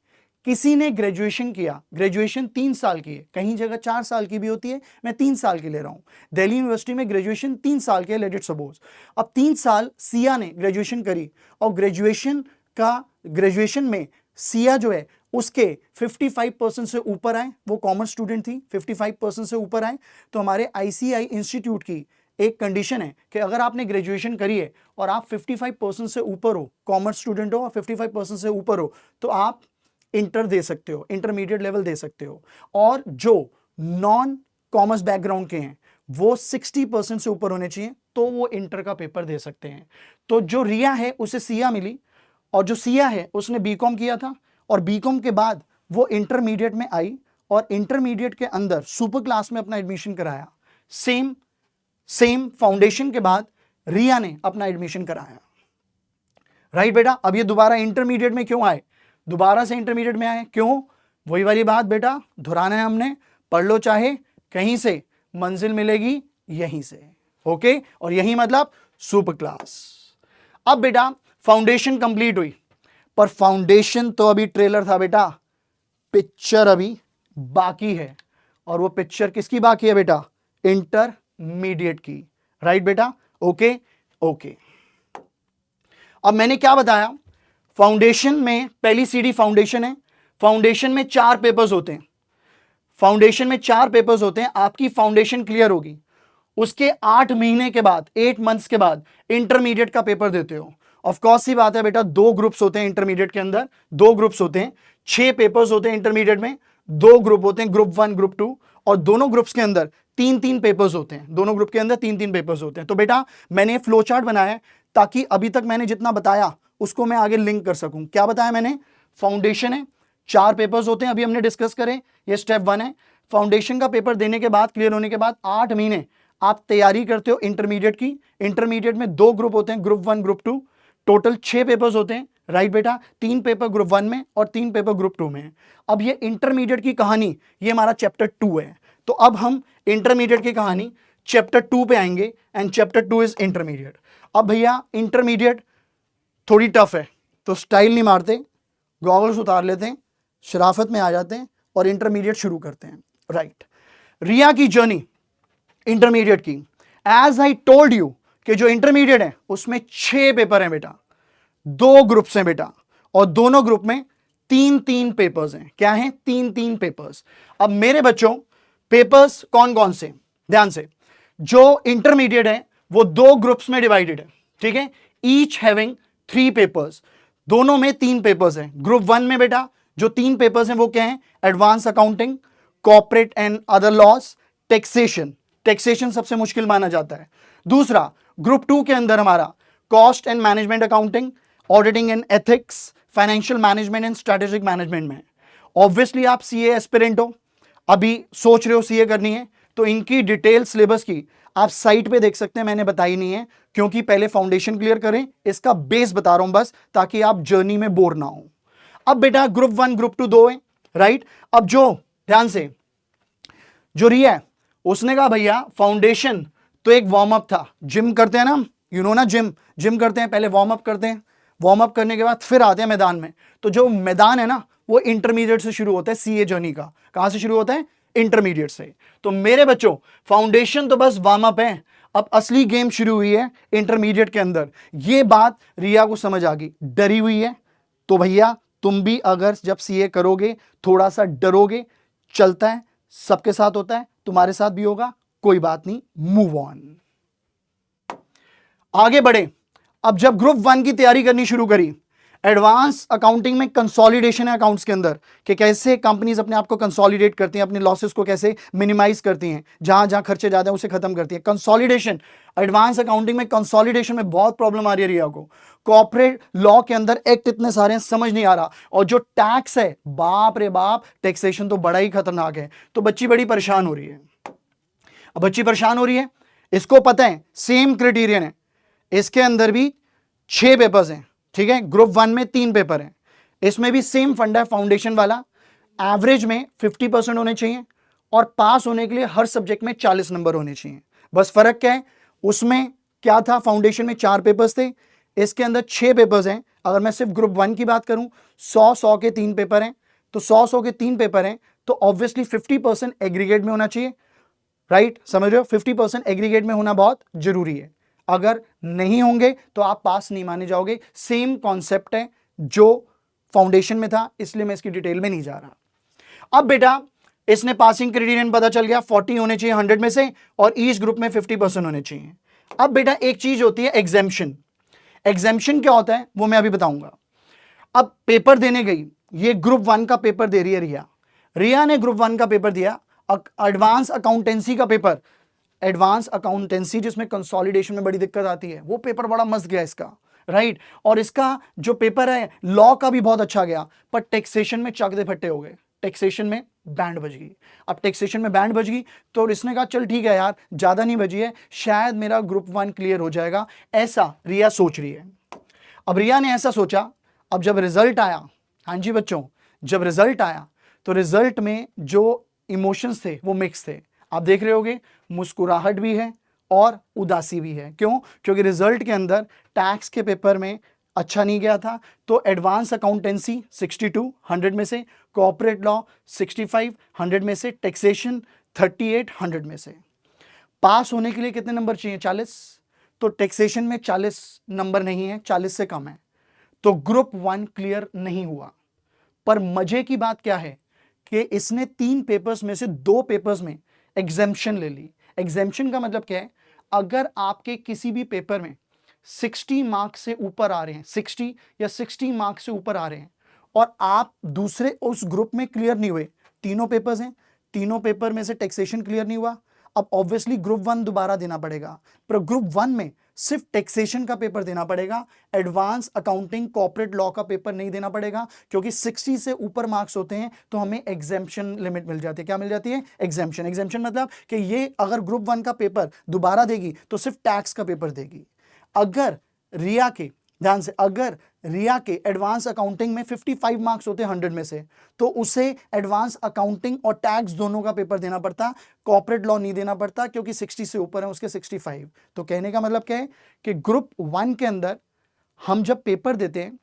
किसी ने ग्रेजुएशन किया, ग्रेजुएशन 3 साल की है, कहीं जगह 4 साल की भी होती है, मैं 3 साल की ले रहा हूं। दिल्ली यूनिवर्सिटी में ग्रेजुएशन 3 साल की है, लेट इट सपोज। अब 3 साल सिया ने ग्रेजुएशन करी और ग्रेजुएशन में सिया जो है उसके 55% से ऊपर आए, वो कॉमर्स स्टूडेंट थी, 55% से ऊपर आए। तो हमारे आईसीआई इंस्टीट्यूट की एक कंडीशन है कि अगर आपने ग्रेजुएशन करी है और आप 55% से ऊपर हो, कॉमर्स स्टूडेंट हो और 55% से ऊपर हो, तो आप इंटर दे सकते हो, इंटरमीडिएट लेवल दे सकते हो। और जो नॉन कॉमर्स बैकग्राउंड के हैं वो 60% से ऊपर होने चाहिए, तो वो इंटर का पेपर दे सकते हैं। तो जो रिया है उसे सिया मिली, और जो सिया है उसने बीकॉम किया था, और बीकॉम के बाद वो इंटरमीडिएट में आई और इंटरमीडिएट के अंदर सुपर क्लास में अपना एडमिशन कराया। सेम फाउंडेशन के बाद रिया ने अपना एडमिशन कराया, राइट बेटा। अब ये दोबारा इंटरमीडिएट में क्यों आए? दोबारा से इंटरमीडिएट में आए क्यों? वही वाली बात बेटा, दोहराना है हमने, पढ़ लो चाहे कहीं से, मंजिल मिलेगी यहीं से, ओके। और यही मतलब सुपर क्लास। अब बेटा फाउंडेशन कंप्लीट हुई, पर फाउंडेशन तो अभी ट्रेलर था बेटा, पिक्चर अभी बाकी है। और वो पिक्चर किसकी बाकी है बेटा? इंटरमीडिएट की, राइट बेटा। Okay okay. अब मैंने क्या बताया, फाउंडेशन में पहली सीढ़ी फाउंडेशन है। फाउंडेशन में 4 पेपर्स होते हैं, फाउंडेशन में 4 पेपर्स होते हैं। आपकी फाउंडेशन क्लियर होगी, उसके 8 महीने के बाद, 8 मंथ्स के बाद इंटरमीडिएट का पेपर देते हो। ऑफ कोर्स सी बात है बेटा, 2 ग्रुप्स होते हैं इंटरमीडिएट के अंदर, 2 ग्रुप्स होते हैं, 6 पेपर्स होते हैं इंटरमीडिएट में, 2 ग्रुप होते हैं, ग्रुप 1 ग्रुप 2, और दोनों ग्रुप्स के अंदर 3-3 पेपर्स होते हैं, दोनों ग्रुप के अंदर 3-3 पेपर्स होते हैं। तो बेटा मैंने फ्लो चार्ट बनाया है ताकि अभी तक मैंने जितना बताया उसको मैं आगे लिंक कर सकूं। क्या बताया मैंने? फाउंडेशन है, 4 पेपर्स होते हैं, अभी हमने डिस्कस करें, ये स्टेप 1 है। फाउंडेशन का पेपर देने के बाद, क्लियर होने के बाद 8 महीने आप तैयारी करते हो इंटरमीडिएट की। इंटरमीडिएट में 2 ग्रुप होते हैं, ग्रुप 1 ग्रुप 2, टोटल 6 पेपर्स होते हैं, राइट बेटा? 3 पेपर ग्रुप 1 में और 3 पेपर ग्रुप 2 में। अब ये इंटरमीडिएट की कहानी, ये हमारा चैप्टर 2 है। तो अब हम इंटरमीडिएट की कहानी चैप्टर 2 पे आएंगे, एंड चैप्टर 2 इज इंटरमीडिएट। अब भैया इंटरमीडिएट थोड़ी टफ है, तो स्टाइल नहीं मारते, गॉगल्स उतार लेते हैं, शराफत में आ जाते हैं और इंटरमीडिएट शुरू करते हैं, राइट? रिया की जर्नी इंटरमीडिएट की, एज आई टोल्ड यू कि जो इंटरमीडिएट है उसमें 6 पेपर हैं बेटा, 2 ग्रुप्स हैं बेटा, और दोनों ग्रुप में 3-3 पेपर्स हैं। क्या हैं? 3-3 पेपर्स। अब मेरे बच्चों, पेपर्स कौन कौन से? ध्यान से, जो इंटरमीडिएट है वो 2 ग्रुप्स में डिवाइडेड है, ठीक है? ईच हैविंग 3 पेपर्स, दोनों में 3 पेपर्स हैं। ग्रुप 1 में बेटा जो 3 पेपर्स हैं वो क्या हैं? Advance accounting, corporate and other laws, taxation. Taxation सबसे मुश्किल माना जाता है। दूसरा, ग्रुप 2 के अंदर हमारा cost and management accounting, auditing and ethics, financial management and strategic management में। ऑब्वियसली आप सीए एस्पिरेंट हो, अभी सोच रहे हो सीए करनी है, तो इनकी डिटेल सिलेबस की आप साइट पे देख सकते हैं, मैंने बताई नहीं है क्योंकि पहले फाउंडेशन क्लियर करें, इसका बेस बता रहा हूं बस, ताकि आप जर्नी में बोर ना हो। अब बेटा ग्रुप 1 ग्रुप 2 2 है, राइट? अब जो ध्यान से जो रिया है उसने कहा भैया फाउंडेशन तो एक वार्म अप था, जिम करते हैं ना, यू नो ना, जिम करते हैं, पहले वार्म अप करते हैं, वार्म अप करने के बाद फिर आते हैं मैदान में। तो जो मैदान है ना वो इंटरमीडिएट से शुरू होता है, सीए जर्नी का। कहां से शुरू होता है? इंटरमीडिएट से। तो मेरे बच्चों फाउंडेशन तो बस वार्म अप है, अब असली गेम शुरू हुई है इंटरमीडिएट के अंदर। ये बात रिया को समझ आ गई, डरी हुई है, तो भैया तुम भी अगर जब सीए करोगे थोड़ा सा डरोगे, चलता है, सबके साथ होता है, तुम्हारे साथ भी होगा, कोई बात नहीं, मूव ऑन, आगे बढ़े। अब जब ग्रुप 1 की तैयारी करनी शुरू करी, एडवांस अकाउंटिंग में कंसोलिडेशन है अकाउंट्स के अंदर, कि कैसे कंपनीज अपने आप को कंसोलिडेट करती हैं, अपने लॉसेस को कैसे मिनिमाइज करती हैं, जहां जहां खर्चे ज्यादा हैं उसे खत्म करती हैं। कंसोलिडेशन, एडवांस अकाउंटिंग में कंसोलिडेशन में बहुत प्रॉब्लम आ रही है रिया को। कॉर्पोरेट लॉ के अंदर एक्ट इतने सारे हैं, समझ नहीं आ रहा, और जो टैक्स है, बाप रे बाप, टैक्सेशन तो बड़ा ही खतरनाक है। तो बच्ची बड़ी परेशान हो रही है। अब बच्ची परेशान हो रही है, इसको पता है सेम क्राइटेरियन है, इसके अंदर भी 6 पेपर्स हैं, ठीक है? ग्रुप 1 में 3 पेपर हैं, इसमें भी सेम फंडा है फाउंडेशन वाला। एवरेज में 50% होने चाहिए, और पास होने के लिए हर सब्जेक्ट में 40 नंबर होने चाहिए। बस फर्क क्या है? उसमें क्या था? फाउंडेशन में 4 पेपर्स थे, इसके अंदर 6 पेपर्स हैं। अगर मैं सिर्फ ग्रुप 1 की बात करूं, 100 के 3 पेपर हैं, तो 100 के 3 पेपर हैं, तो ऑब्वियसली 50% एग्रीगेट में होना चाहिए, राइट? समझ रहे हो? 50% एग्रीगेट में होना बहुत जरूरी है, अगर नहीं होंगे तो आप पास नहीं माने जाओगे। सेम कॉन्सेप्ट है जो फाउंडेशन में था, इसलिए मैं इसकी डिटेल में नहीं जा रहा। अब बेटा इसने पासिंग क्राइटेरियन पता चल गया, 40 होने चाहिए 100 में से, और ईच ग्रुप में 50% होने चाहिए। अब बेटा एक चीज होती है एग्जेम्पशन। एग्जेम्पशन क्या होता है वो मैं अभी बताऊंगा। अब पेपर देने गई, ये ग्रुप 1 का पेपर दे रही है रिया। रिया ने ग्रुप 1 का पेपर दिया, एडवांस अकाउंटेंसी का पेपर, एडवांस अकाउंटेंसी जिसमें कंसोलिडेशन में बड़ी दिक्कत आती है, वो पेपर बड़ा मस्त गया इसका, राइट? और इसका जो पेपर है लॉ का भी बहुत अच्छा गया, पर टैक्सेशन में चक दे फट्टे हो गए, टैक्सेशन में बैंड बज गई। अब टैक्सेशन में बैंड बज गई तो इसने कहा चल ठीक है यार, ज्यादा नहीं बजी है, शायद मेरा ग्रुप 1 क्लियर हो जाएगा, ऐसा रिया सोच रही है। अब रिया ने ऐसा सोचा। अब जब रिजल्ट आया, हाँ जी बच्चों, जब रिजल्ट आया तो रिजल्ट में जो इमोशंस थे वो मिक्स थे। आप देख रहे होगे मुस्कुराहट भी है और उदासी भी है। क्यों? क्योंकि रिजल्ट के अंदर टैक्स के पेपर में अच्छा नहीं गया था, तो एडवांस अकाउंटेंसी 62 100 में से, कॉर्पोरेट लॉ 65 100 में से, टैक्सेशन 38 100 में से। पास होने के लिए कितने नंबर चाहिए? 40। तो टैक्सेशन में 40 नंबर नहीं है, 40 से कम है, तो ग्रुप 1 क्लियर नहीं हुआ। पर मजे की बात क्या है कि इसने 3 पेपर्स में से 2 पेपर्स में एग्जेम्पशन ले ली। एग्जेम्पशन का मतलब क्या है? अगर आपके किसी भी पेपर में 60 मार्क्स से ऊपर आ रहे हैं, 60 या 60 मार्क्स से ऊपर आ रहे हैं, और आप दूसरे उस ग्रुप में क्लियर नहीं हुए, तीनों पेपर्स हैं, तीनों पेपर में से टैक्सेशन क्लियर नहीं हुआ, अब ऑब्वियसली ग्रुप 1 दोबारा देना पड़ेगा, पर ग्रुप 1 में सिर्फ टैक्सेशन का पेपर देना पड़ेगा, एडवांस अकाउंटिंग कॉर्पोरेट लॉ का पेपर नहीं देना पड़ेगा, क्योंकि 60 से ऊपर मार्क्स होते हैं तो हमें एग्जेम्पशन लिमिट मिल जाती है। क्या मिल जाती है? एग्जेम्पशन। एग्जेम्पशन मतलब कि ये अगर ग्रुप 1 का पेपर दोबारा देगी तो सिर्फ टैक्स का पेपर देगी। अगर रिया के, ध्यान से, अगर रिया के एडवांस अकाउंटिंग में 55 मार्क्स होते हैं 100 में से, तो उसे एडवांस अकाउंटिंग और टैक्स दोनों का पेपर देना पड़ता, कॉर्पोरेट लॉ नहीं देना पड़ता, क्योंकि 60 से ऊपर है उसके 65। तो कहने का मतलब क्या है कि ग्रुप 1 के अंदर हम जब पेपर देते हैं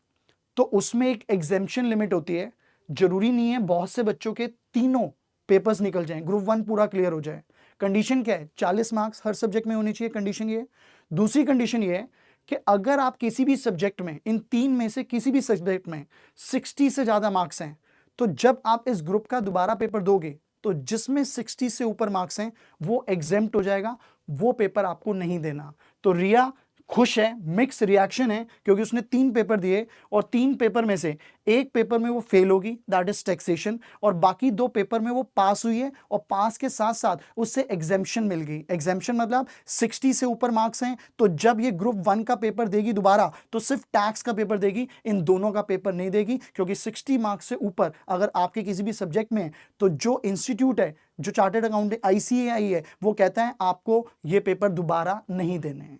तो उसमें एक एग्जेम्पशन लिमिट होती है। जरूरी नहीं है बहुत से बच्चों के तीनों पेपर्स निकल जाएं, ग्रुप 1 पूरा क्लियर हो जाए। कंडीशन क्या है? 40 मार्क्स हर सब्जेक्ट में होनी चाहिए, कंडीशन ये। दूसरी कंडीशन ये है कि अगर आप किसी भी सब्जेक्ट में, इन 3 में से किसी भी सब्जेक्ट में 60 से ज्यादा मार्क्स हैं, तो जब आप इस ग्रुप का दोबारा पेपर दोगे तो जिसमें 60 से ऊपर मार्क्स हैं वो एग्जेम्प्ट हो जाएगा, वो पेपर आपको नहीं देना। तो रिया खुश है, मिक्स रिएक्शन है, क्योंकि उसने 3 पेपर दिए और 3 पेपर में से एक पेपर में वो फेल होगी, दैट इज टैक्सेशन, और बाकी 2 पेपर में वो पास हुई है, और पास के साथ साथ उससे एग्जेम्पशन मिल गई। एग्जेम्पशन मतलब 60 से ऊपर मार्क्स हैं तो जब ये ग्रुप 1 का पेपर देगी दोबारा तो सिर्फ टैक्स का पेपर देगी, इन दोनों का पेपर नहीं देगी, क्योंकि 60 मार्क्स से ऊपर अगर आपके किसी भी सब्जेक्ट में है तो जो इंस्टीट्यूट है, जो चार्टर्ड अकाउंटेंट ICAI है, वो कहता है आपको ये पेपर दोबारा नहीं देने हैं।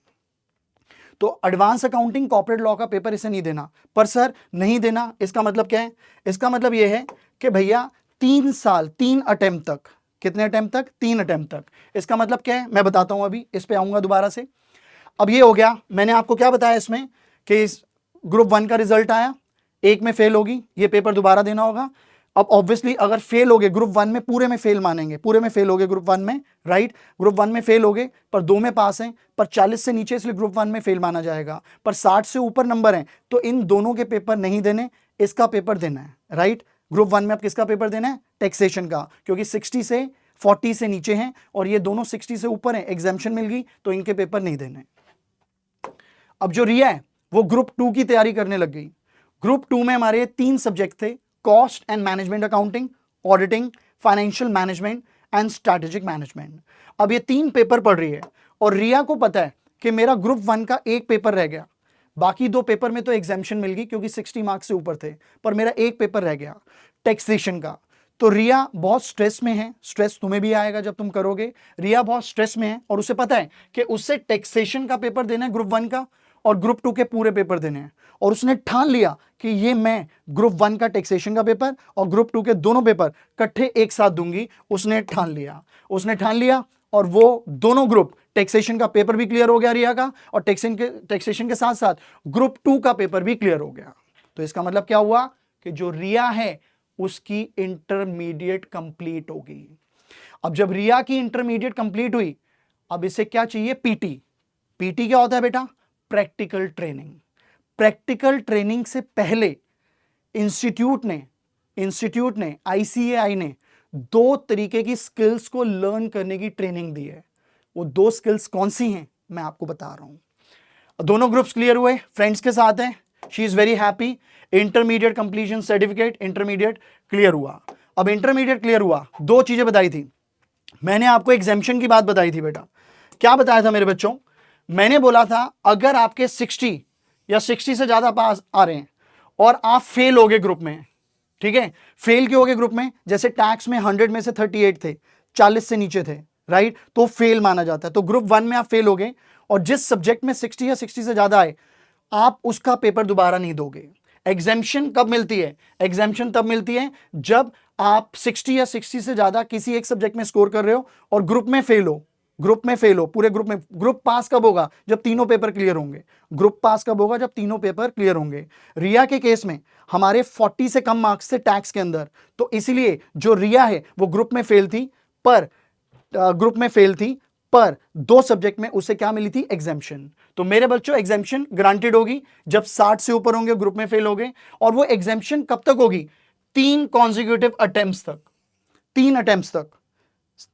तो एडवांस अकाउंटिंग कॉर्पोरेट लॉ का पेपर इसे नहीं देना। पर सर नहीं देना, इसका मतलब क्या है? इसका मतलब यह है कि भैया 3 साल 3 अटेम्प्ट तक, कितने अटेम्प्ट तक? 3 अटेम्प्ट तक। इसका मतलब क्या है मैं बताता हूं, अभी इस पे आऊंगा दोबारा से। अब ये हो गया, मैंने आपको क्या बताया इसमें कि इस ग्रुप 1 का रिजल्ट आया, एक में फेल होगी, ये पेपर दोबारा देना होगा। अब ऑब्वियसली अगर फेल हो गए ग्रुप 1 में, पूरे में फेल मानेंगे, पूरे में फेल हो गए ग्रुप 1 में, राइट? ग्रुप 1 में फेल हो गए पर 2 में पास हैं, पर 40 से नीचे इसलिए ग्रुप 1 में फेल माना जाएगा, पर 60 से ऊपर नंबर हैं तो इन दोनों के पेपर नहीं देने, इसका पेपर देना है, राइट? ग्रुप 1 में अब किसका पेपर देना है? टैक्सेशन का, क्योंकि 60 से 40 से नीचे हैं और ये दोनों 60 से ऊपर हैं, एग्जेम्पशन मिल गई तो इनके पेपर नहीं देने। अब जो रिया है वो ग्रुप 2 की तैयारी करने लग गई। ग्रुप 2 में हमारे 3 सब्जेक्ट थे, cost and management accounting, auditing, financial management and strategic management. अब ये 3 पेपर पढ़ रही है और रिया को पता है कि मेरा ग्रुप 1 का एक पेपर रह गया, बाकी 2 पेपर में तो एग्जेम्पशन मिल गई क्योंकि 60 मार्क्स से ऊपर थे, पर मेरा एक पेपर रह गया टैक्सेशन का। तो रिया बहुत स्ट्रेस में है, स्ट्रेस तुम्हें भी आएगा जब तुम करोगे। रिया बहुत स्ट्रेस में है और उसे पता है कि उससे टैक्सेशन का पेपर देना है ग्रुप 1 का और ग्रुप 2 के पूरे पेपर देने हैं, और उसने ठान लिया कि ये मैं ग्रुप 1 का टैक्सेशन का पेपर और ग्रुप 2 के दोनों पेपर इकट्ठे एक साथ दूंगी। उसने ठान लिया और वो दोनों ग्रुप, टैक्सेशन का पेपर भी क्लियर हो गया रिया का, और टैक्सेशन के साथ साथ ग्रुप 2 का पेपर भी क्लियर हो गया। तो इसका मतलब क्या हुआ कि जो रिया है उसकी इंटरमीडिएट कंप्लीट होगी। अब जब रिया की इंटरमीडिएट कंप्लीट हुई, अब इसे क्या चाहिए? पीटी क्या होता है बेटा? Practical training. प्रैक्टिकल ट्रेनिंग से पहले इंस्टीट्यूट ने ICAI ने 2 तरीके की स्किल्स को लर्न करने की ट्रेनिंग दी है। वो 2 स्किल्स कौन सी हैं मैं आपको बता रहा हूं। दोनों ग्रुप्स क्लियर हुए, फ्रेंड्स के साथ हैं, she is very happy. Intermediate completion certificate, intermediate clear हुआ। अब इंटरमीडिएट क्लियर हुआ, 2 चीजें बताई थी मैंने आपको। एग्जेम्पशन की बात बताई थी बेटा, क्या बताया था मेरे बच्चों? मैंने बोला था अगर आपके 60 या 60 से ज्यादा पास आ रहे हैं और आप फेल हो गए ग्रुप में, ठीक है, फेल क्यों हो गए ग्रुप में? जैसे टैक्स में 100 में से 38 थे, 40 से नीचे थे, राइट? तो फेल माना जाता है। तो ग्रुप 1 में आप फेल हो गए और जिस सब्जेक्ट में 60 या 60 से ज्यादा आए, आप उसका पेपर दोबारा नहीं दोगे। एग्जेम्पशन कब मिलती है? एग्जेम्पशन तब मिलती है जब आप 60 या 60 से ज्यादा किसी एक सब्जेक्ट में स्कोर कर रहे हो और ग्रुप में फेल हो, पूरे ग्रुप में। ग्रुप पास कब होगा? जब तीनों पेपर क्लियर होंगे। ग्रुप पास कब होगा? जब तीनों पेपर क्लियर होंगे। रिया के केस में हमारे 40 से कम मार्क्स थे टैक्स के अंदर, तो इसीलिए जो रिया है वो ग्रुप में फेल थी, पर 2 सब्जेक्ट में उसे क्या मिली थी? एग्जेम्पशन। तो मेरे बच्चों एग्जेम्पशन ग्रांटेड होगी जब 60 से ऊपर होंगे, ग्रुप में फेल हो गए, और वो एग्जेम्पशन कब तक होगी? 3 कॉन्जिक्यूटिव अटेम्प्ट्स तक। 3 अटेम्प्ट्स तक,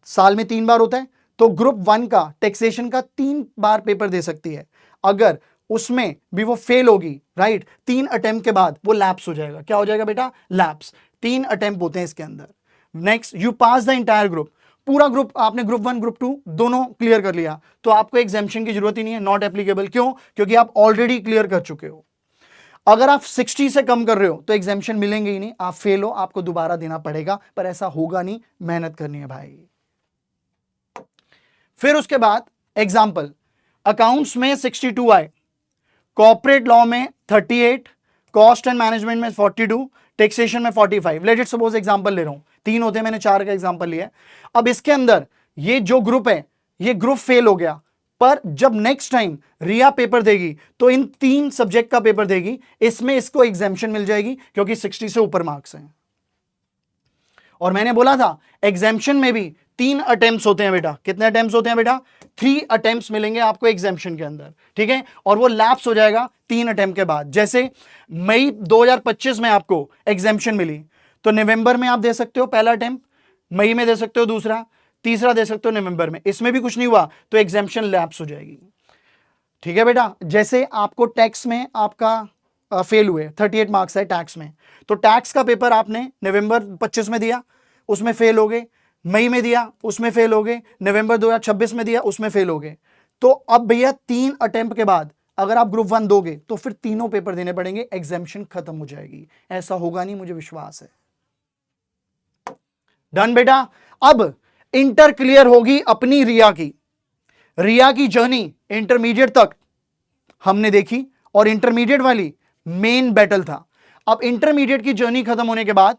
साल में 3 बार होता है, तो ग्रुप 1 का टैक्सेशन का 3 बार पेपर दे सकती है। अगर उसमें भी वो फेल होगी, राइट, 3 अटेम्प्ट के बाद वो लैप्स हो जाएगा। क्या हो जाएगा बेटा? लैप्स। 3 अटेम्प्ट होते हैं इसके अंदर। Next, you pass the entire group. पूरा ग्रुप आपने ग्रुप 1 ग्रुप 2 दोनों क्लियर कर लिया, तो आपको एग्जामिशन की जरूरत ही नहीं है, नॉट एप्लीकेबल। क्यों? क्योंकि आप ऑलरेडी क्लियर कर चुके हो। अगर आप 60 से कम कर रहे हो तो एग्जामिशन मिलेंगे ही नहीं, आप फेल हो, आपको दोबारा देना पड़ेगा, पर ऐसा होगा नहीं, मेहनत करनी है भाई। फिर उसके बाद एग्जाम्पल, अकाउंट्स में 62 आए, कॉर्पोरेट लॉ में 38, कॉस्ट एंड मैनेजमेंट में 42, टैक्सेशन में 45। लेट इट सपोज एग्जांपल ले रहा हूं, 3 होते हैं, मैंने 4 का एग्जांपल लिया है। अब इसके अंदर ये जो ग्रुप है, ये ग्रुप फेल हो गया, पर जब नेक्स्ट टाइम रिया पेपर देगी तो इन 3 सब्जेक्ट का पेपर देगी, इसमें इसको एग्जाम्शन मिल जाएगी क्योंकि 60 से ऊपर मार्क्स हैं। और मैंने बोला था एग्जाम्शन में भी 3 अटेम्प्ट्स होते हैं बेटा। कितने अटेम्प्ट्स होते हैं बेटा? 3 अटेम्प्ट्स मिलेंगे आपको एग्जाम्शन के अंदर, ठीक है, और वो लैप्स हो जाएगा 3 अटेम्प्ट के बाद। जैसे मई 2025 में आपको एग्जाम्शन मिली, तो नवंबर में आप दे सकते हो पहला अटेम्प्ट, मई में दे सकते हो दूसरा, तीसरा दे सकते हो नवंबर में, इसमें भी कुछ नहीं हुआ तो एग्जाम्शन लैप्स हो जाएगी, ठीक है बेटा। जैसे आपको टैक्स में आपका फेल हुए, 38 मार्क्स है टैक्स में, तो टैक्स का पेपर आपने नवंबर 25 में दिया, उसमें फेल हो गए, मई में दिया, उसमें फेल हो गए, नवंबर 2026 में दिया, उसमें फेल हो गए। तो अब भैया 3 अटेम्प्ट के बाद अगर आप ग्रुप 1 दोगे तो फिर तीनों पेपर देने पड़ेंगे, एग्जाम्शन खत्म हो जाएगी। ऐसा होगा नहीं, मुझे विश्वास है। डन बेटा। अब इंटर क्लियर होगी अपनी रिया की जर्नी इंटरमीडिएट तक हमने देखी, और इंटरमीडिएट वाली मेन बैटल था। अब इंटरमीडिएट की जर्नी खत्म होने के बाद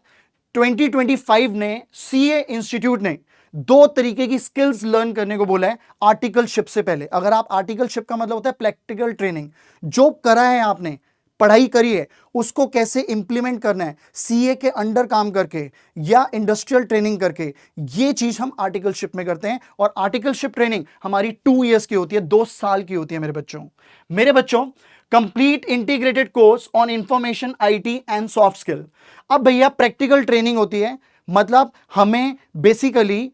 2025 ने सीए इंस्टीट्यूट ने 2 तरीके की स्किल्स लर्न करने को बोला है आर्टिकलशिप से पहले। अगर आप आर्टिकलशिप का मतलब होता है प्रैक्टिकल ट्रेनिंग, जो करा है आपने, पढ़ाई करी है, उसको कैसे इंप्लीमेंट करना है सीए के अंडर काम करके या इंडस्ट्रियल ट्रेनिंग करके, ये चीज हम आर्टिकलशिप में करते हैं। और आर्टिकलशिप ट्रेनिंग हमारी 2 इयर्स की होती है, 2 साल की होती है मेरे बच्चों। Complete integrated course on information IT and soft skill. अब भैया प्रैक्टिकल ट्रेनिंग होती है, मतलब हमें बेसिकली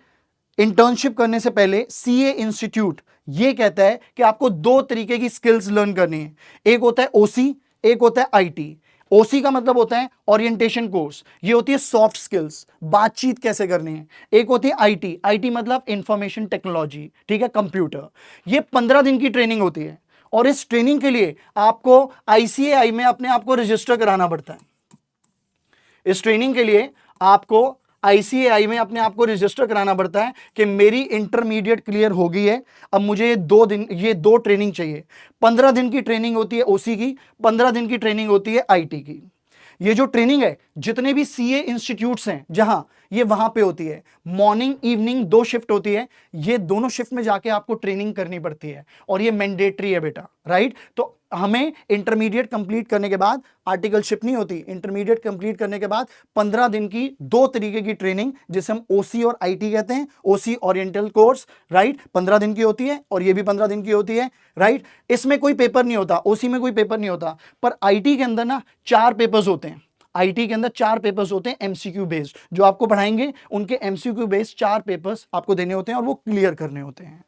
इंटर्नशिप करने से पहले सीए इंस्टीट्यूट ये कहता है कि आपको 2 तरीके की स्किल्स लर्न करनी है। एक होता है ओसी, एक होता है आईटी। ओसी का मतलब होता है ओरिएंटेशन कोर्स, ये होती है सॉफ्ट स्किल्स, बातचीत कैसे करनी है। एक होती है आईटी, आईटी मतलब इंफॉर्मेशन टेक्नोलॉजी, ठीक है, कंप्यूटर। ये 15 दिन की ट्रेनिंग होती है, और इस ट्रेनिंग के लिए आपको आईसीएआई में अपने आप को रजिस्टर कराना पड़ता है। इस ट्रेनिंग के लिए आपको आईसीएआई में अपने आप को रजिस्टर कराना पड़ता है कि मेरी इंटरमीडिएट क्लियर हो गई है, अब मुझे ये 2 ट्रेनिंग चाहिए। 15 दिन की ट्रेनिंग होती है ओसी की, 15 दिन की ट्रेनिंग होती है आईटी की। ये जो ट्रेनिंग है, जितने भी सीए इंस्टीट्यूट्स हैं जहां, ये वहां पे होती है। मॉर्निंग इवनिंग 2 शिफ्ट होती है, ये दोनों शिफ्ट में जाके आपको ट्रेनिंग करनी पड़ती है, और ये मैंडेटरी है बेटा, राइट। तो हमें इंटरमीडिएट कंप्लीट करने के बाद आर्टिकलशिप नहीं होती, इंटरमीडिएट कंप्लीट करने के बाद 15 दिन की 2 तरीके की ट्रेनिंग, जिसे हम ओसी और आईटी कहते हैं। ओसी ओरिएंटल कोर्स, राइट, 15 दिन की होती है, और ये भी 15 दिन की होती है, राइट। इसमें कोई पेपर नहीं होता, ओसी में कोई पेपर नहीं होता, पर आईटी के अंदर ना 4 पेपर्स होते हैं। आईटी के अंदर 4 पेपर्स होते हैं एमसीक्यू बेस्ड, जो आपको पढ़ाएंगे उनके एमसीक्यू बेस्ड 4 पेपर्स आपको देने होते हैं, और वो क्लियर करने होते हैं।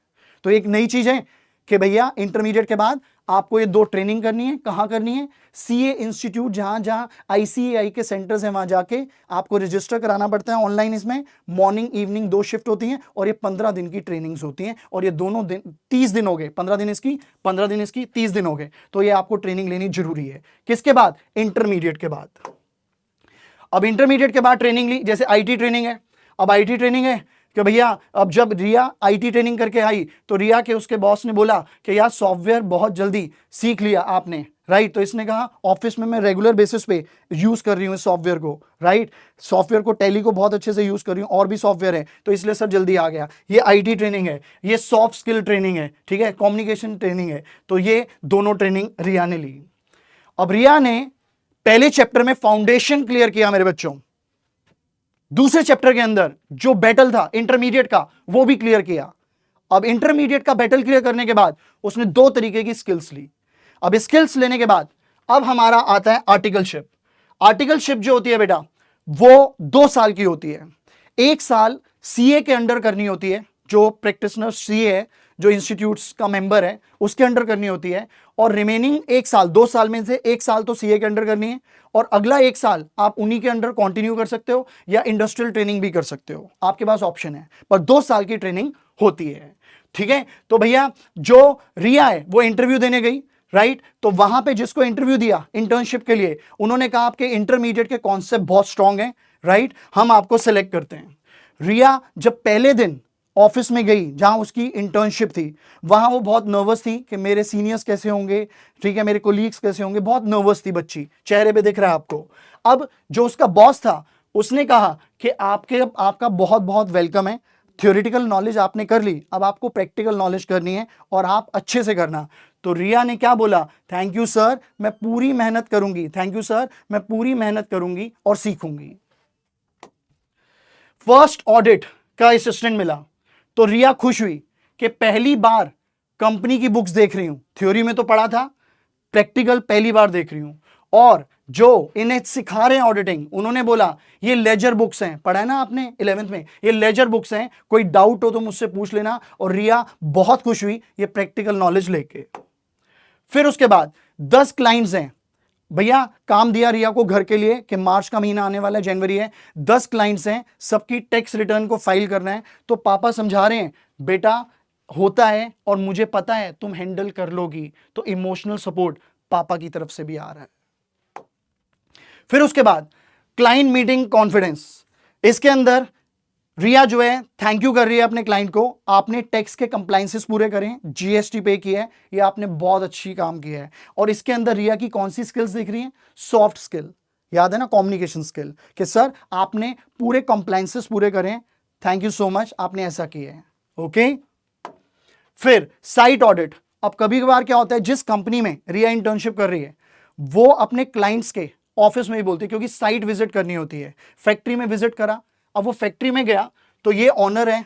तो एक नई चीज है कि भैया इंटरमीडिएट के बाद आपको ये 2 ट्रेनिंग करनी है। कहां करनी है? सीए इंस्टीट्यूट, जहां जहां आईसीएआई के सेंटर्स हैं वहां जाके आपको रजिस्टर कराना पड़ता है ऑनलाइन। इसमें मॉर्निंग इवनिंग 2 शिफ्ट होती हैं, और ये 15 दिन की ट्रेनिंग्स होती हैं, और ये दोनों दिन 30 दिन हो गए, 15 दिन इसकी, 15 दिन इसकी, 30 दिन हो गए। तो ये आपको ट्रेनिंग लेनी जरूरी है। किसके बाद? इंटरमीडिएट के बाद। अब इंटरमीडिएट के बाद ट्रेनिंग ली, जैसे आईटी ट्रेनिंग है। अब आईटी ट्रेनिंग है कि भैया, अब जब रिया आईटी ट्रेनिंग करके आई तो रिया के उसके बॉस ने बोला कि यार सॉफ्टवेयर बहुत जल्दी सीख लिया आपने, राइट। तो इसने कहा ऑफिस में मैं रेगुलर बेसिस पे यूज कर रही हूँ इस सॉफ्टवेयर को, राइट। सॉफ्टवेयर को, टैली को बहुत अच्छे से यूज कर रही हूँ, और भी सॉफ्टवेयर है, तो इसलिए सर जल्दी आ गया। ये आईटी ट्रेनिंग है, ये सॉफ्ट स्किल ट्रेनिंग है, ठीक है, कम्युनिकेशन ट्रेनिंग है। तो ये दोनों ट्रेनिंग रिया ने ली। अब रिया ने पहले चैप्टर में फाउंडेशन क्लियर किया मेरे बच्चों, दूसरे चैप्टर के अंदर जो बैटल था इंटरमीडिएट का वो भी क्लियर किया। अब इंटरमीडिएट का बैटल क्लियर करने के बाद उसने 2 तरीके की स्किल्स ली। अब स्किल्स लेने के बाद अब हमारा आता है आर्टिकलशिप। आर्टिकलशिप जो होती है बेटा, वो 2 साल की होती है। 1 साल सीए के अंडर करनी होती है, जो प्रैक्टिशनर सीए है, जो इंस्टीट्यूट्स का मेंबर है, उसके अंडर करनी होती है। और रिमेनिंग 1 साल, 2 साल में से 1 साल तो सीए के अंडर करनी है, और अगला 1 साल आप उन्हीं के अंडर कंटिन्यू कर सकते हो या इंडस्ट्रियल ट्रेनिंग भी कर सकते हो, आपके पास ऑप्शन है, पर 2 साल की ट्रेनिंग होती है। ठीक है, तो भैया जो रिया है वो इंटरव्यू देने गई, राइट? तो वहां पे जिसको इंटरव्यू दिया इंटर्नशिप के लिए, उन्होंने कहा आपके इंटरमीडिएट के कॉन्सेप्ट बहुत स्ट्रांग हैं, राइट, हम आपको सेलेक्ट करते हैं। रिया जब पहले दिन ऑफिस में गई जहां उसकी इंटर्नशिप थी, वहां वो बहुत नर्वस थी कि मेरे सीनियर्स कैसे होंगे, ठीक है, मेरे कोलीग्स कैसे होंगे, बहुत नर्वस थी बच्ची, चेहरे पे दिख रहा है आपको। अब जो उसका बॉस था उसने कहा कि आपका बहुत बहुत वेलकम है, थ्योरेटिकल नॉलेज आपने कर ली, अब आपको प्रैक्टिकल नॉलेज करनी है और आप अच्छे से करना। तो रिया ने क्या बोला, थैंक यू सर, मैं पूरी मेहनत करूंगी, थैंक यू सर, मैं पूरी मेहनत करूंगी और सीखूंगी। फर्स्ट ऑडिट का असिस्टेंट मिला तो रिया खुश हुई कि पहली बार कंपनी की बुक्स देख रही हूं, थ्योरी में तो पढ़ा था, प्रैक्टिकल पहली बार देख रही हूं। और जो इन्हें सिखा रहे हैं ऑडिटिंग, उन्होंने बोला ये लेजर बुक्स हैं, पढ़ा है ना आपने 11th में, ये लेजर बुक्स हैं, कोई डाउट हो तो मुझसे पूछ लेना। और रिया बहुत खुश हुई ये प्रैक्टिकल नॉलेज लेके। फिर उसके बाद 10 क्लाइंट्स हैं भैया, काम दिया रिया को घर के लिए कि मार्च का महीना आने वाला है, जनवरी है, 10 क्लाइंट्स हैं, सबकी टैक्स रिटर्न को फाइल करना है। तो पापा समझा रहे हैं बेटा होता है और मुझे पता है तुम हैंडल कर लोगी। तो इमोशनल सपोर्ट पापा की तरफ से भी आ रहा है। फिर उसके बाद क्लाइंट मीटिंग कॉन्फिडेंस, इसके अंदर रिया जो है थैंक यू कर रही है अपने क्लाइंट को, आपने टैक्स के कंप्लायंसेस पूरे करें, जीएसटी पे किया है, ये आपने बहुत अच्छी काम किया है। और इसके अंदर रिया की कौन सी स्किल्स दिख रही हैं, सॉफ्ट स्किल, याद है ना, कम्युनिकेशन स्किल, कि सर आपने पूरे कंप्लायंसेस पूरे करें, थैंक यू सो मच, आपने ऐसा किया है। ओके, फिर साइट ऑडिट। अब कभी कभार क्या होता है, जिस कंपनी में रिया इंटर्नशिप कर रही है वो अपने क्लाइंट्स के ऑफिस में ही बोलती है, क्योंकि साइट विजिट करनी होती है। फैक्ट्री में विजिट करा, अब वो फैक्ट्री में गया तो ये ऑनर है,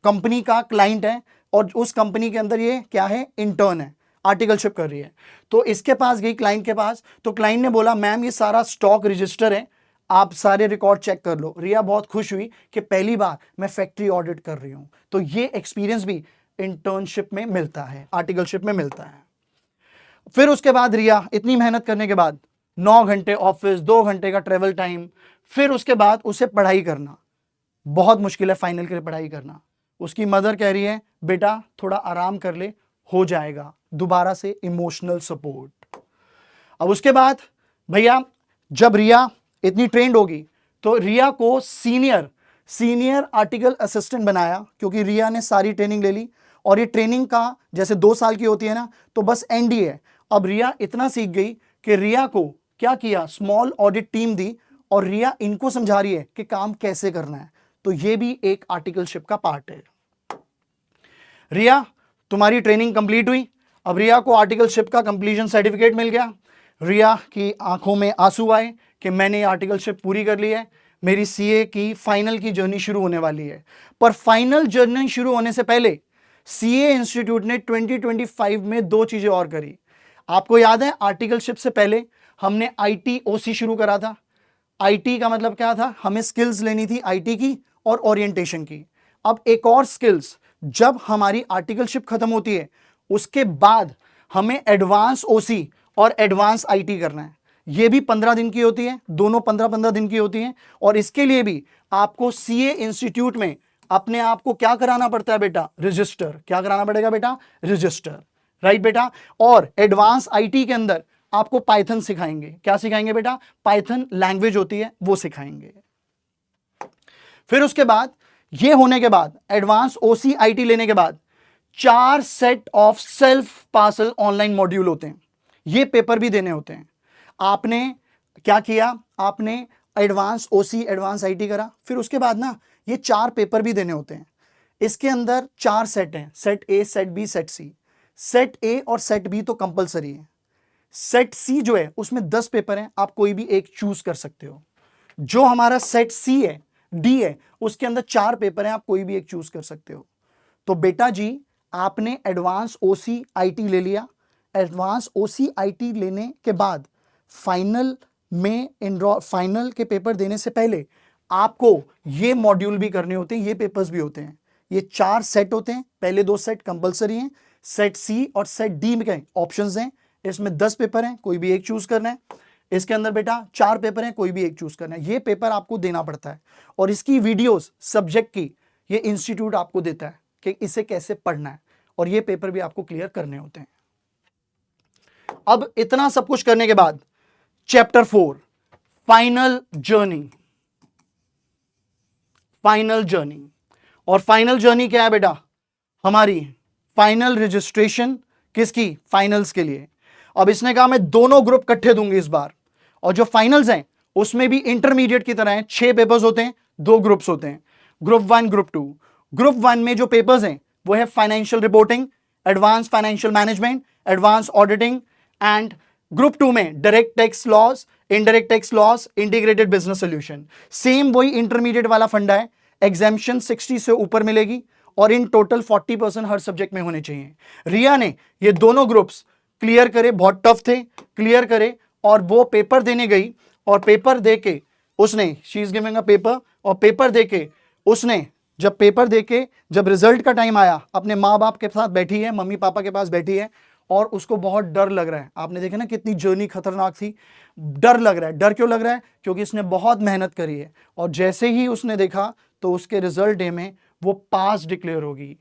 कंपनी का क्लाइंट है, और उस कंपनी के अंदर ये क्या है, इंटर्न है, आर्टिकलशिप कर रही है। तो इसके पास गई क्लाइंट के पास, तो क्लाइंट ने बोला मैम ये सारा स्टॉक रजिस्टर है, आप सारे रिकॉर्ड चेक कर लो। रिया बहुत खुश हुई कि पहली बार मैं फैक्ट्री ऑडिट कर रही हूं। तो ये एक्सपीरियंस भी इंटर्नशिप में मिलता है, आर्टिकलशिप में मिलता है। फिर उसके बाद रिया इतनी मेहनत करने के बाद 9 घंटे ऑफिस, 2 घंटे का ट्रेवल टाइम, फिर उसके बाद उसे पढ़ाई करना बहुत मुश्किल है, फाइनल के लिए पढ़ाई करना। उसकी मदर कह रही है बेटा थोड़ा आराम कर ले, हो जाएगा, दोबारा से इमोशनल सपोर्ट। अब उसके बाद भैया जब रिया इतनी ट्रेंड होगी तो रिया को सीनियर आर्टिकल असिस्टेंट बनाया, क्योंकि रिया ने सारी ट्रेनिंग ले ली। और ये ट्रेनिंग का जैसे 2 साल की होती है ना, तो बस एंड ही है। अब रिया इतना सीख गई कि रिया को क्या किया, स्मॉल ऑडिट टीम दी, और रिया इनको समझा रही है कि काम कैसे करना है। तो ये भी एक आर्टिकलशिप का पार्ट है। रिया तुम्हारी ट्रेनिंग कंप्लीट हुई, अब रिया को आर्टिकलशिप का कंप्लीशन सर्टिफिकेट मिल गया। रिया की आंखों में आंसू आए कि मैंने आर्टिकलशिप पूरी कर ली है, मेरी सीए की फाइनल की जर्नी शुरू होने वाली है। पर फाइनल जर्नी शुरू होने से पहले सीए इंस्टीट्यूट ने 2025 में 2 चीजें और करी। आपको याद है आर्टिकलशिप से पहले हमने आईटी ओसी शुरू करा था। आईटी का मतलब क्या था, हमें स्किल्स लेनी थी आईटी की और ओरिएंटेशन की। अब एक और स्किल्स, जब हमारी आर्टिकलशिप खत्म होती है उसके बाद हमें एडवांस ओसी और एडवांस आईटी करना है। ये भी 15 दिन की होती है, दोनों 15-15 दिन की होती हैं। और इसके लिए भी आपको सीए इंस्टीट्यूट में अपने आप को क्या कराना पड़ता है बेटा, रजिस्टर। क्या कराना पड़ेगा बेटा, रजिस्टर, राइट बेटा। और एडवांस आईटी के अंदर आपको पाइथन सिखाएंगे। क्या सिखाएंगे बेटा, पाइथन लैंग्वेज होती है वो सिखाएंगे। फिर उसके बाद ये होने के बाद एडवांस ओसी आईटी लेने के बाद 4 set of self parcel online module होते हैं, ये पेपर भी देने होते हैं। आपने क्या किया, आपने एडवांस ओसी एडवांस आईटी करा, फिर उसके बाद ना ये 4 पेपर भी देने होते हैं। इसके अंदर 4 सेट हैं, set A, set B, set C. Set A और सेट बी तो कंपलसरी है। सेट सी जो है उसमें 10 पेपर हैं, आप कोई भी एक चूज कर सकते हो। जो हमारा सेट सी है, डी है, उसके अंदर 4 पेपर हैं, आप कोई भी एक चूज कर सकते हो। तो बेटा जी आपने एडवांस ओसी आईटी ले लिया। एडवांस ओसी आईटी लेने के बाद फाइनल में फाइनल के पेपर देने से पहले आपको ये मॉड्यूल भी करने होते हैं, ये पेपर्स भी होते हैं। ये 4 सेट होते हैं, पहले 2 सेट कंपलसरी हैं, सेट सी और सेट डी में ऑप्शंस हैं। इसमें 10 पेपर हैं, कोई भी एक चूज करना है। इसके अंदर बेटा 4 पेपर हैं, कोई भी एक चूज करना है। ये पेपर आपको देना पड़ता है और इसकी वीडियोस सब्जेक्ट की ये इंस्टीट्यूट आपको देता है कि इसे कैसे पढ़ना है, और ये पेपर भी आपको क्लियर करने होते हैं। अब इतना सब कुछ करने के बाद chapter 4 final journey. Final journey, और फाइनल जर्नी क्या है बेटा? हमारी फाइनल रजिस्ट्रेशन किसकी? फाइनल्स के लिए। अब इसने कहा मैं दोनों ग्रुप इकट्ठे दूंगी इस बार, और जो फाइनल्स हैं उसमें भी इंटरमीडिएट की तरह हैं, 6 पेपर्स होते हैं, 2 ग्रुप्स होते हैं, ग्रुप 1 ग्रुप 2। ग्रुप 1 में जो पेपर्स हैं वो है financial reporting, advance financial management, advance auditing, and group 2 में direct tax loss, indirect tax loss, integrated business solution. Same वही इंटरमीडिएट वाला फंडा है, एग्जाम्पशन 60 से ऊपर मिलेगी और इन टोटल 40% हर सब्जेक्ट में होने चाहिए। रिया ने ये दोनों ग्रुप्स क्लियर करे, बहुत टफ थे, क्लियर करे, और वो पेपर देने गई, और पेपर देके उसने, she is giving a paper, और पेपर देके उसने जब रिजल्ट का टाइम आया, अपने माँ बाप के साथ बैठी है, मम्मी पापा के पास बैठी है, और उसको बहुत डर लग रहा है। आपने देखा ना कितनी जर्नी खतरनाक थी, डर लग रहा है। डर क्यों लग रहा है? क्योंकि इसने बहुत मेहनत करी है, और जैसे ही उसने देखा तो उसके रिजल्ट डे में वो पास डिक्लेयर होगी,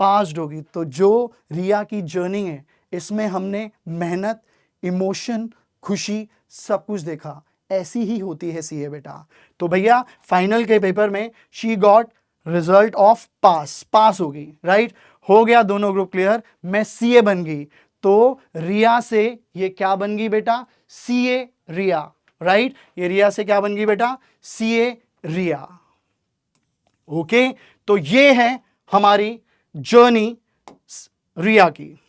पास्ड होगी। तो जो रिया की जर्नी है इसमें हमने मेहनत, इमोशन, खुशी, सब कुछ देखा। ऐसी ही होती है सीए बेटा। तो भैया फाइनल के पेपर में शी गॉट रिजल्ट ऑफ पास हो गई, राइट? हो गया दोनों ग्रुप क्लियर, मैं सीए बन गई। तो रिया से ये क्या बन गई बेटा? सीए रिया, राइट? ये रिया से क्या बन गई बेटा? सीए रिया। ओके, तो ये है हमारी जर्नी रिया की।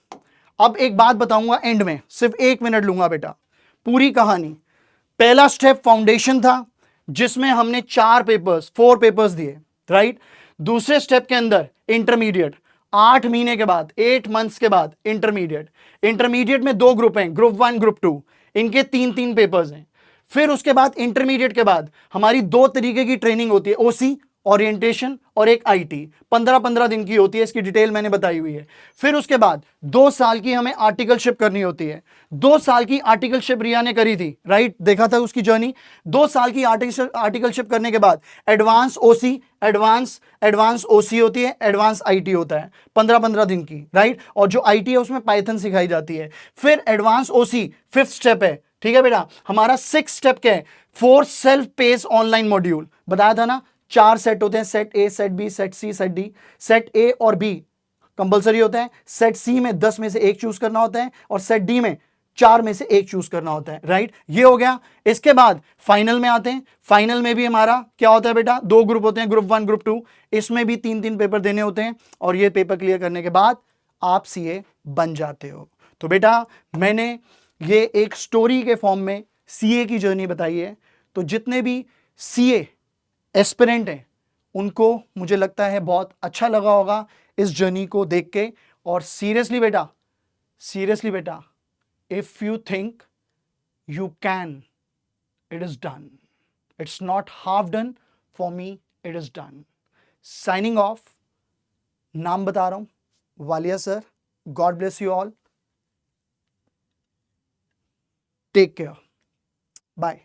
अब एक बात बताऊंगा एंड में, सिर्फ 1 मिनट लूंगा बेटा, पूरी कहानी। पहला स्टेप फाउंडेशन था, जिसमें हमने 4 पेपर्स दिए, राइट? दूसरे स्टेप के अंदर इंटरमीडिएट, 8 महीने के बाद, 8 मंथ्स के बाद इंटरमीडिएट में 2 ग्रुप हैं, ग्रुप 1 ग्रुप 2, इनके 3 पेपर्स हैं। फिर उसके बाद इंटरमीडिएट के बाद हमारी 2 तरीके की ट्रेनिंग होती है, ओसी ओरिएंटेशन और एक आईटी, 15-15 दिन की होती है, इसकी डिटेल मैंने बताई हुई है। फिर उसके बाद 2 साल की हमें आर्टिकलशिप करनी होती है। 2 साल की आर्टिकलशिप रिया ने करी थी, राइट? देखा था उसकी जर्नी। 2 साल की आर्टिकलशिप करने के बाद एडवांस ओसी होती है, एडवांस आईटी होता है, 15-15 दिन की, राइट? और जो आईटी है उसमें पाइथन सिखाई जाती है। फिर एडवांस ओसी 5th स्टेप है, ठीक है बेटा? हमारा 6th स्टेप क्या है? 4 सेल्फ पेस ऑनलाइन मॉड्यूल, बताया था ना, 4 सेट होते हैं, set A, set B, set C, set D. Set A और बी कंपलसरी होता है, सेट सी में 10 में से एक चूज करना होता है, और सेट डी में 4 में से एक चूज करना होता है, राइट? ये हो गया। इसके बाद फाइनल में आते हैं। फाइनल में भी हमारा क्या होता है बेटा? 2 ग्रुप होते हैं, ग्रुप 1 ग्रुप 2, इसमें भी 3 पेपर देने होते हैं, और ये पेपर क्लियर करने के बाद आप सीए बन जाते हो। तो बेटा मैंने ये एक स्टोरी के फॉर्म में सीए की जर्नी बताई है। तो जितने भी सीए एस्पिरेंट हैं उनको मुझे लगता है बहुत अच्छा लगा होगा इस जर्नी को देख के। और सीरियसली बेटा, if you think you can, it is done. It's not half done, for me it is done. Signing off. नाम बता रहा हूं, Walia sir. God bless you all, take care, bye.